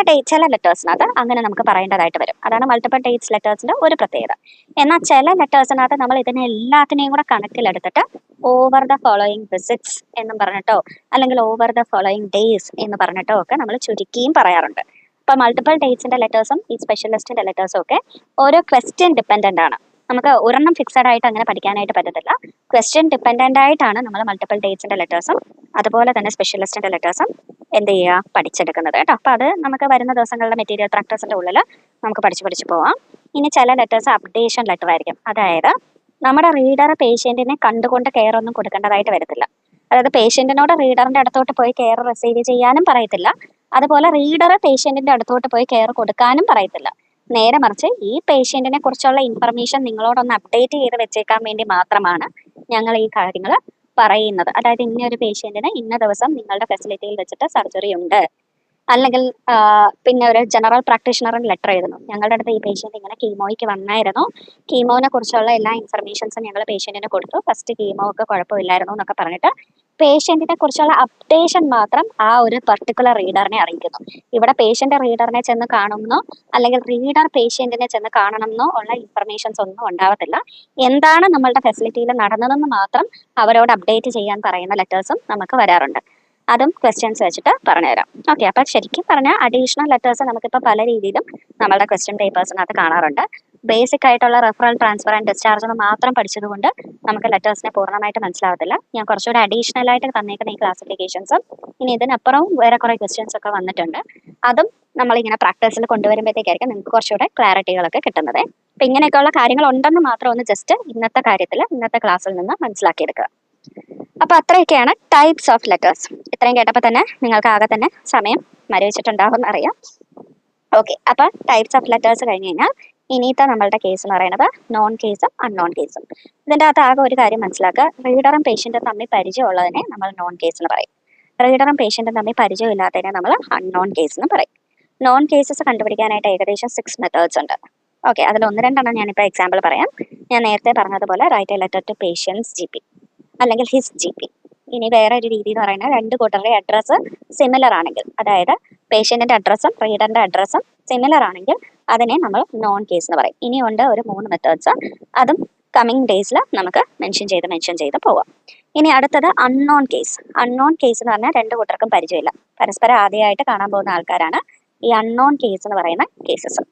ലെറ്റേഴ്സിനകത്ത് അങ്ങനെ നമുക്ക് പറയേണ്ടതായിട്ട് വരും. അതാണ് മൾട്ടിപ്പിൾ ഡേറ്റ്സ് ലെറ്റേഴ്സിന്റെ ഒരു പ്രത്യേകത. എന്നാൽ ചില ലെറ്റേഴ്സിനകത്ത് നമ്മൾ ഇതിനെ എല്ലാത്തിനെയും കൂടെ കണക്കിലെടുത്തിട്ട് ഓവർ ദ ഫോളോയിങ് വിസിറ്റ്സ് എന്നും പറഞ്ഞിട്ടോ അല്ലെങ്കിൽ ഓവർ ദ ഫോളോയിങ് ഡേയ്സ് എന്ന് പറഞ്ഞിട്ടോ ഒക്കെ നമ്മൾ ചുരുക്കിയും പറയാറുണ്ട്. ഇപ്പൊ മൾട്ടിപ്പിൾ ഡേറ്റ്സിന്റെ ലെറ്റേഴ്സും ഈ സ്പെഷ്യലിസ്റ്റിന്റെ ലെറ്റേഴ്സും ഒക്കെ ഓരോ ക്വസ്റ്റ്യൻ ഡിപ്പെൻഡന്റ് ആണ്. നമുക്ക് ഒരെണ്ണം ഫിക്സഡ് ആയിട്ട് അങ്ങനെ പഠിക്കാനായിട്ട് പറ്റത്തില്ല. ക്വസ്റ്റ്യൻ ഡിപ്പെൻഡന്റ് ആയിട്ടാണ് നമ്മൾ മൾട്ടിപ്പിൾ ഡേറ്റ്സിന്റെ ലെറ്റേഴ്സും അതുപോലെ തന്നെ സ്പെഷ്യലിസ്റ്റിന്റെ ലെറ്റേഴ്സും എന്ത് ചെയ്യുക, പഠിച്ചെടുക്കുന്നത് കേട്ടോ. അപ്പൊ അത് നമുക്ക് വരുന്ന ദിവസങ്ങളിലെ മെറ്റീരിയൽ പ്രാക്ടീസിന്റെ ഉള്ളിൽ നമുക്ക് പഠിച്ചു പോവാം. ഇനി ചില ലെറ്റേഴ്സ് അപ്ഡേഷൻ ലെറ്റർ ആയിരിക്കും. അതായത് നമ്മുടെ റീഡർ പേഷ്യന്റിനെ കണ്ടുകൊണ്ട് കെയർ ഒന്നും കൊടുക്കേണ്ടതായിട്ട് വരത്തില്ല. അതായത് പേഷ്യന്റിനോട് റീഡറിന്റെ അടുത്തോട്ട് പോയി കെയർ റിസീവ് ചെയ്യാനും പറയത്തില്ല, അതുപോലെ റീഡർ പേഷ്യന്റിന്റെ അടുത്തോട്ട് പോയി കെയർ കൊടുക്കാനും പറയത്തില്ല. നേരെ മറിച്ച് ഈ പേഷ്യന്റിനെ കുറിച്ചുള്ള ഇൻഫർമേഷൻ നിങ്ങളോടൊന്ന് അപ്ഡേറ്റ് ചെയ്ത് വെച്ചേക്കാൻ വേണ്ടി മാത്രമാണ് ഞങ്ങൾ ഈ കാര്യങ്ങൾ പറയുന്നത്. അതായത് ഇന്നൊരു പേഷ്യന്റിന് ഇന്ന ദിവസം നിങ്ങളുടെ ഫെസിലിറ്റിയിൽ വെച്ചിട്ട് സർജറി ഉണ്ട്, അല്ലെങ്കിൽ പിന്നെ ഒരു ജനറൽ പ്രാക്ടീഷണറിന് ലെറ്റർ എഴുതുന്നു, ഞങ്ങളുടെ അടുത്ത് ഈ പേഷ്യന്റ് ഇങ്ങനെ കീമോയ്ക്ക് വന്നായിരുന്നു, കീമോനെ കുറിച്ചുള്ള എല്ലാ ഇൻഫർമേഷൻസും ഞങ്ങൾ പേഷ്യന്റിന് കൊടുത്തു, ഫസ്റ്റ് കീമോ ഒക്കെ കുഴപ്പമില്ലായിരുന്നു എന്നൊക്കെ പറഞ്ഞിട്ട് പേഷ്യന്റിനെ കുറിച്ചുള്ള അപ്ഡേഷൻ മാത്രം ആ ഒരു പർട്ടിക്കുലർ റീഡറിനെ അറിയിക്കുന്നു. ഇവിടെ പേഷ്യന്റ് റീഡറിനെ ചെന്ന് കാണുമെന്നോ അല്ലെങ്കിൽ റീഡർ പേഷ്യന്റിനെ ചെന്ന് കാണണമെന്നോ ഉള്ള ഇൻഫർമേഷൻസ് ഒന്നും ഉണ്ടാവത്തില്ല. എന്താണ് നമ്മളുടെ ഫെസിലിറ്റിയിൽ നടന്നതെന്ന് മാത്രം അവരോട് അപ്ഡേറ്റ് ചെയ്യാൻ പറയുന്ന ലെറ്റേഴ്സും നമുക്ക് വരാറുണ്ട്. അതും ക്വസ്റ്റ്യൻസ് വെച്ചിട്ട് പറഞ്ഞുതരാം. ഓക്കെ, അപ്പൊ ശരിക്കും പറഞ്ഞാൽ അഡീഷണൽ ലെറ്റേഴ്സ് നമുക്കിപ്പോൾ പല രീതിയിലും നമ്മളുടെ ക്വസ്റ്റ്യൻ പേപ്പേഴ്സിനകത്ത് കാണാറുണ്ട്. ബേസിക് ആയിട്ടുള്ള റെഫറൽ, ട്രാൻസ്ഫർ ആൻഡ് ഡിസ്ചാർജ് മാത്രം പഠിച്ചതുകൊണ്ട് നമുക്ക് ലെറ്റേഴ്സിനെ പൂർണ്ണമായിട്ട് മനസ്സിലാവത്തില്ല. ഞാൻ കുറച്ചുകൂടെ അഡീഷണൽ ആയിട്ട് തന്നേക്കുന്ന ഈ ക്ലാസിഫിക്കേഷൻസും ഇനി ഇതിനപ്പുറവും വേറെ കുറെ ക്വസ്റ്റ്യൻസ് ഒക്കെ വന്നിട്ടുണ്ട്. അതും നമ്മളിങ്ങനെ പ്രാക്ടീസിൽ കൊണ്ടുവരുമ്പോഴത്തേക്കായിരിക്കും നിങ്ങൾക്ക് കുറച്ചുകൂടെ ക്ലാരിറ്റികളൊക്കെ കിട്ടുന്നത്. അപ്പൊ ഇങ്ങനെയൊക്കെയുള്ള കാര്യങ്ങൾ ഉണ്ടെന്ന് മാത്രം ഒന്ന് ജസ്റ്റ് ഇന്നത്തെ ക്ലാസ്സിൽ നിന്ന് മനസ്സിലാക്കിയെടുക്കുക. അപ്പോൾ അത്രയൊക്കെയാണ് ടൈപ്സ് ഓഫ് ലെറ്റേഴ്സ്. ഇത്രയും കേട്ടപ്പോൾ തന്നെ നിങ്ങൾക്ക് ആകെ തന്നെ സമയം മരവിച്ചിട്ടുണ്ടാകും എന്നറിയാം. ഓക്കെ, അപ്പോൾ ടൈപ്സ് ഓഫ് ലെറ്റേഴ്സ് കഴിഞ്ഞ് കഴിഞ്ഞാൽ ഇനിയത്തെ നമ്മളുടെ കേസ് എന്ന് പറയുന്നത് നോൺ കേസും അൺനോൺ കേസും. ഇതിൻ്റെ അകത്ത് ആകെ ഒരു കാര്യം മനസ്സിലാക്കുക, റീഡറും പേഷ്യൻറ്റും തമ്മിൽ പരിചയമുള്ളതിനെ നമ്മൾ നോൺ കേസ് എന്ന് പറയും. റീഡറും പേഷ്യൻറ്റും തമ്മിൽ പരിചയമില്ലാത്തതിനെ നമ്മൾ അൺനോൺ കേസ് എന്ന് പറയും. നോൺ കേസസ് കണ്ടുപിടിക്കാനായിട്ട് ഏകദേശം 6 മെത്തേഡ്സ് ഉണ്ട്. ഓക്കെ, അതിൽ 1-2 ഞാനിപ്പോൾ എക്സാമ്പിൾ പറയാം. ഞാൻ നേരത്തെ പറഞ്ഞതുപോലെ write a letter to patient's GP അല്ലെങ്കിൽ ഹിസ് GP. ഇനി വേറെ ഒരു രീതി എന്ന് പറയുന്നത് 2 കൂട്ടരുടെ അഡ്രസ്സ് സിമിലർ ആണെങ്കിൽ, അതായത് പേഷ്യൻറ്റിൻ്റെ അഡ്രസ്സും റീഡറിൻ്റെ അഡ്രസ്സും സിമിലർ ആണെങ്കിൽ അതിനെ നമ്മൾ നോൺ കേസ് എന്ന് പറയും. ഇനിയുണ്ട് ഒരു 3 മെത്തേഡ്സ്, അതും കമ്മിങ് ഡേയ്സിൽ നമുക്ക് മെൻഷൻ ചെയ്ത് പോവാം. ഇനി അടുത്തത് അൺനോൺ കേസ്. അൺനോൺ കേസ് എന്ന് പറഞ്ഞാൽ 2 കൂട്ടർക്കും പരിചയമില്ല, പരസ്പരം ആദ്യമായിട്ട് കാണാൻ പോകുന്ന ആൾക്കാരാണ് ഈ അൺനോൺ കേസ് എന്ന് പറയുന്ന കേസസ്.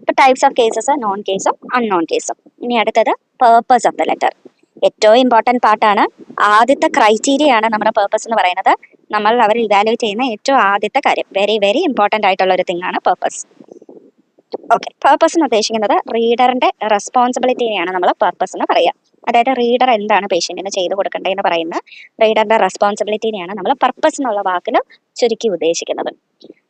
ഇപ്പോൾ ടൈപ്സ് ഓഫ് കേസസ് നോൺ കേസും അൺനോൺ കേസും. ഇനി അടുത്തത് പേർപ്പസ് ഓഫ് ദ ലെറ്റർ. ഏറ്റവും ഇമ്പോർട്ടൻറ്റ് പാർട്ടാണ്. ആദ്യത്തെ ക്രൈറ്റീരിയയാണ് നമ്മുടെ പേർപ്പസ് എന്ന് പറയുന്നത്. നമ്മൾ അവർ ഇവാലുവേറ്റ് ചെയ്യുന്ന ഏറ്റവും ആദ്യത്തെ കാര്യം, വെരി വെരി ഇമ്പോർട്ടൻ്റ് ആയിട്ടുള്ള ഒരു തിങ്ങാണ് പേർപ്പസ്. ഓക്കെ, പേർപ്പസ് എന്ന് ഉദ്ദേശിക്കുന്നത് റീഡറിന്റെ റെസ്പോൺസിബിലിറ്റിയാണ് നമ്മൾ പേർപ്പസ് എന്ന് പറയുക. അതായത് റീഡർ എന്താണ് പേഷ്യന്റിന് ചെയ്തു കൊടുക്കേണ്ടതെന്ന് പറയുന്ന റീഡറിന്റെ റെസ്പോൺസിബിലിറ്റിനെയാണ് നമ്മൾ പർപ്പസ് എന്നുള്ള വാക്കിൽ ചുരുക്കി ഉദ്ദേശിക്കുന്നത്.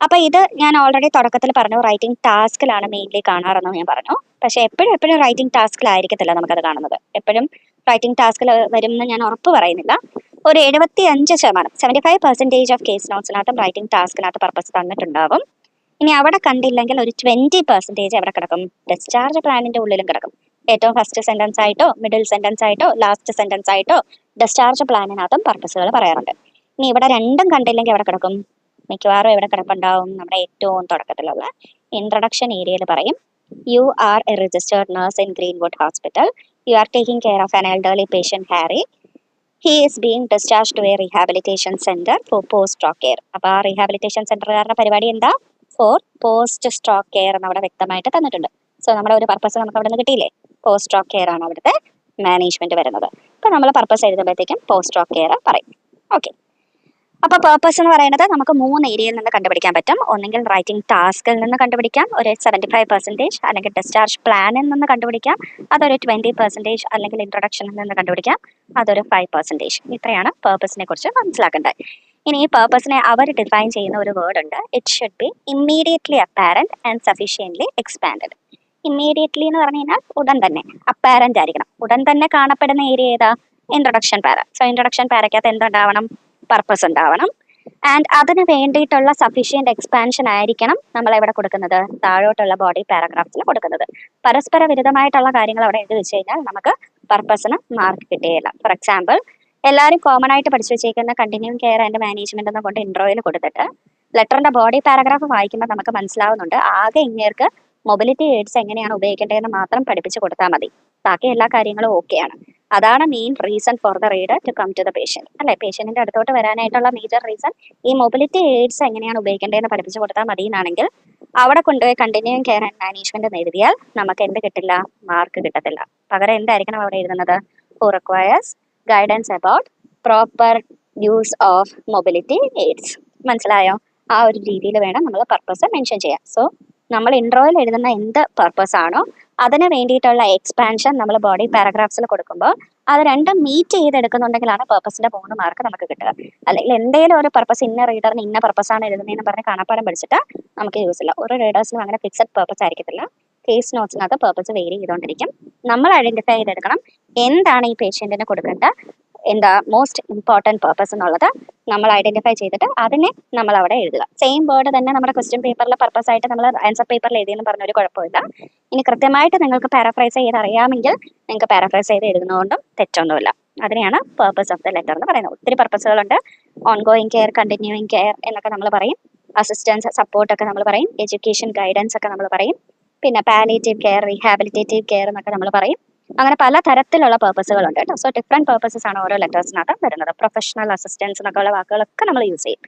അപ്പൊ ഇത് ഞാൻ ഓൾറെഡി തുടക്കത്തിൽ പറഞ്ഞു, റൈറ്റിംഗ് ടാസ്കിലാണ് മെയിൻലി കാണാറെന്ന് ഞാൻ പറഞ്ഞു. പക്ഷെ എപ്പോഴും റൈറ്റിംഗ് ടാസ്കിലായിരിക്കത്തില്ല നമുക്കത് കാണുന്നത്. എപ്പോഴും റൈറ്റിംഗ് ടാസ്കിൽ വരുമെന്ന് ഞാൻ ഉറപ്പ് പറയുന്നില്ല. ഒരു 75%, 75% ഓഫ് കേസ് നോട്ട്സിനകത്തും റൈറ്റിംഗ് ടാസ്കിനകത്ത് പർപ്പസ് തന്നിട്ടുണ്ടാവും. ഇനി അവിടെ കണ്ടില്ലെങ്കിൽ ഒരു 20% അവിടെ കിടക്കും, ഡിസ്ചാർജ് പ്ലാനിന്റെ ഉള്ളിലും കിടക്കും. ഏറ്റവും ഫസ്റ്റ് സെന്റൻസ് ആയിട്ടോ മിഡിൽ സെന്റൻസ് ആയിട്ടോ ലാസ്റ്റ് സെന്റൻസ് ആയിട്ടോ ഡിസ്ചാർജ് പ്ലാനിനകത്തും പർപ്പസുകൾ പറയാറുണ്ട്. ഇനി ഇവിടെ രണ്ടും കണ്ടില്ലെങ്കിൽ അവിടെ കിടക്കും, മിക്കവാറും എവിടെ കിടപ്പുണ്ടാവും, നമ്മുടെ ഏറ്റവും തുടക്കത്തിലുള്ള ഇൻട്രൊഡക്ഷൻ ഏരിയയിൽ പറയും, you are a registered nurse in Greenwood hospital, you are taking care of an elderly patient Harry, he is being discharge to a rehabilitation centre for post stroke care. അപ്പോൾ ആ റീഹാബിലിറ്റേഷൻ സെന്ററുകാരുടെ പരിപാടി എന്താ, four post stroke care എന്ന് അവിടെ വ്യക്തമായിട്ട് തന്നിട്ടുണ്ട്. So നമ്മുടെ ഒരു പർപ്പസ് നമുക്ക് അവിടെ നിന്ന് കിട്ടിയില്ലേ, പോസ്റ്റ് സ്ട്രോക്ക് കെയർ ആണ് അവിടുത്തെ മാനേജ്മെന്റ് വരുന്നത്. അപ്പോൾ നമ്മൾ പർപ്പസ് എഴുതുമ്പോഴത്തേക്കും പോസ്റ്റ് സ്ട്രോക്ക് കെയർ പറയും. ഓക്കെ, അപ്പോൾ പർപ്പസ് എന്ന് പറയുന്നത് നമുക്ക് 3 ഏരിയയിൽ നിന്ന് കണ്ടുപിടിക്കാൻ പറ്റും. ഒന്നെങ്കിൽ റൈറ്റിംഗ് ടാസ്കിൽ നിന്ന് കണ്ടുപിടിക്കാം, ഒരു 75%, അല്ലെങ്കിൽ ഡിസ്ചാർജ് പ്ലാനിൽ നിന്ന് കണ്ടുപിടിക്കാം, അതൊരു 20%, അല്ലെങ്കിൽ ഇൻട്രൊഡക്ഷനിൽ നിന്ന് കണ്ടുപിടിക്കാം, അതൊരു 5%. ഇത്രയാണ് പർപ്പസിനെ കുറിച്ച് മനസ്സിലാക്കേണ്ടത്. ഇനി ഈ പർപ്പസിനെ അവർ ഡിഫൈൻ ചെയ്യുന്ന ഒരു വേർഡ് ഉണ്ട്, it should be immediately apparent and sufficiently expanded. Immediately എന്ന് പറഞ്ഞു കഴിഞ്ഞാൽ ഉടൻ തന്നെ, അപ്പാരന്റ് ആയിരിക്കണം. ഉടൻ തന്നെ കാണപ്പെടുന്ന ഏരിയ ഏതാ, ഇൻട്രൊഡക്ഷൻ പാര. സോ ഇൻട്രൊഡക്ഷൻ പാരക്കകത്ത് എന്തുണ്ടാവണം, പർപ്പസ് ഉണ്ടാവണം. ആൻഡ് അതിന് വേണ്ടിയിട്ടുള്ള സഫീഷ്യന്റ് എക്സ്പാൻഷൻ ആയിരിക്കണം നമ്മൾ എവിടെ കൊടുക്കുന്നത്, താഴോട്ടുള്ള ബോഡി പാരഗ്രാഫ്സിൽ കൊടുക്കുന്നത്. പരസ്പര വിരുദ്ധമായിട്ടുള്ള കാര്യങ്ങൾ അവിടെ എഴുതി വെച്ച് കഴിഞ്ഞാൽ നമുക്ക് പർപ്പസിന് മാർക്ക് കിട്ടുകയില്ല. ഫോർ എക്സാമ്പിൾ, എല്ലാവരും കോമൺ ആയിട്ട് പഠിച്ചു വെച്ചേക്കുന്ന കണ്ടിന്യൂയിങ് കെയർ ആൻഡ് മാനേജ്മെന്റ് എന്ന് കൊണ്ട് ഇൻട്രോയിൽ കൊടുത്തിട്ട് ലെറ്ററിന്റെ ബോഡി പാരഗ്രാഫ് വായിക്കുമ്പോൾ നമുക്ക് മനസ്സിലാവുന്നുണ്ട് ആകെ ഇങ്ങേർക്ക് മൊബിലിറ്റി എയ്ഡ്സ് എങ്ങനെയാണ് ഉപയോഗിക്കേണ്ടതെന്ന് മാത്രം പഠിപ്പിച്ചു കൊടുത്താൽ മതി, ബാക്കി എല്ലാ കാര്യങ്ങളും ഓക്കെയാണ്. അതാണ് main reason for the reader to come to the patient, അല്ലെ? പേഷ്യന്റിന്റെ അടുത്തോട്ട് വരാനായിട്ടുള്ള മേജർ റീസൺ ഈ മൊബിലിറ്റി എയ്ഡ്സ് എങ്ങനെയാണ് ഉപയോഗിക്കേണ്ടതെന്ന് പഠിപ്പിച്ചു കൊടുത്താൽ മതി എന്നാണെങ്കിൽ അവിടെ കൊണ്ടുപോയി കണ്ടിന്യൂയിങ് കെയർ ആൻഡ് മാനേജ്മെന്റ് എന്ന് എഴുതിയാൽ നമുക്ക് എന്ത് കിട്ടില്ല, മാർക്ക് കിട്ടത്തില്ല. പകരം എന്തായിരിക്കണം അവിടെ എഴുതുന്നത്, who requires guidance about proper use of mobility AIDS. മനസ്സിലായോ? ആ ഒരു രീതിയിൽ വേണം നമ്മൾ പർപ്പസ് മെൻഷൻ ചെയ്യാൻ. സോ നമ്മൾ ഇൻട്രോയിൽ എഴുതുന്ന എന്ത് പർപ്പസ് ആണോ അതിന് വേണ്ടിയിട്ടുള്ള എക്സ്പാൻഷൻ നമ്മൾ ബോഡി പാരഗ്രാഫ്സിൽ കൊടുക്കുമ്പോൾ അത് രണ്ടും മീറ്റ് ചെയ്തെടുക്കുന്നുണ്ടെങ്കിലാണ് പർപ്പസിന്റെ 3 മാർക്ക് നമുക്ക് കിട്ടുക. അല്ലെങ്കിൽ എന്തെങ്കിലും ഒരു പർപ്പസ് ഇന്ന റീഡറിന് ഇന്ന പർപ്പസാണ് എഴുതുന്നതെന്ന് പറഞ്ഞ് കാണാപ്പാടം പഠിച്ചിട്ട് നമുക്ക് യൂസ് ഇല്ല. ഒരു റീഡേഴ്സിനും അങ്ങനെ ഫിക്സഡ് പർപ്പസ് ആയിരിക്കത്തില്ല. കേസ് നോട്ട്സിനകത്ത് പർപ്പസ് വേരി ചെയ്തുകൊണ്ടിരിക്കും. നമ്മൾ ഐഡന്റിഫൈ ചെയ്തെടുക്കണം എന്താണ് ഈ പേഷ്യന്റിന് കൊടുക്കേണ്ട എന്താ മോസ്റ്റ് ഇമ്പോർട്ടൻറ്റ് പർപ്പസ് എന്നുള്ളത് നമ്മൾ ഐഡന്റിഫൈ ചെയ്തിട്ട് അതിനെ നമ്മൾ അവിടെ എഴുതുക. സെയിം വേർഡ് തന്നെ നമ്മുടെ ക്വസ്റ്റ്യൻ പേപ്പറിൽ പർപ്പസ് ആയിട്ട് നമ്മൾ ആൻസർ പേപ്പറിൽ എഴുതിയെന്ന് പറഞ്ഞൊരു കുഴപ്പമില്ല. ഇനി കൃത്യമായിട്ട് നിങ്ങൾക്ക് പാരാഫ്രൈസ് ചെയ്ത് അറിയാമെങ്കിൽ നിങ്ങൾക്ക് പാരാഫ്രൈസ് ചെയ്ത് എഴുതുന്നതുകൊണ്ടും തെറ്റൊന്നുമില്ല. അതിനെയാണ് പർപ്പസ് ഓഫ് ദ ലെറ്റർ എന്ന് പറയുന്നത്. ഒത്തിരി പർപ്പസുകളുണ്ട്. ഓൺഗോയിങ് കെയർ, കണ്ടിന്യൂയിങ് കെയർ എന്നൊക്കെ നമ്മൾ പറയും. അസിസ്റ്റൻസ്, സപ്പോർട്ട് ഒക്കെ നമ്മൾ പറയും. എഡ്യൂക്കേഷൻ, ഗൈഡൻസ് ഒക്കെ നമ്മൾ പറയും. പിന്നെ പാലിയേറ്റീവ് കെയർ, റീഹാബിലിറ്റേറ്റീവ് കെയർ എന്നൊക്കെ നമ്മൾ പറയും. അങ്ങനെ പല തരത്തിലുള്ള പർപ്പസുകളുണ്ട് കേട്ടോ. സോ ഡിഫറെന്റ് പർപ്പസസ് ആണ് ഓരോ ലെറ്റേഴ്സിനകത്ത് വരുന്നത്. പ്രൊഫഷണൽ അസിസ്റ്റൻസ് എന്നൊക്കെ ഉള്ള വാക്കുകളൊക്കെ നമ്മൾ യൂസ് ചെയ്യും.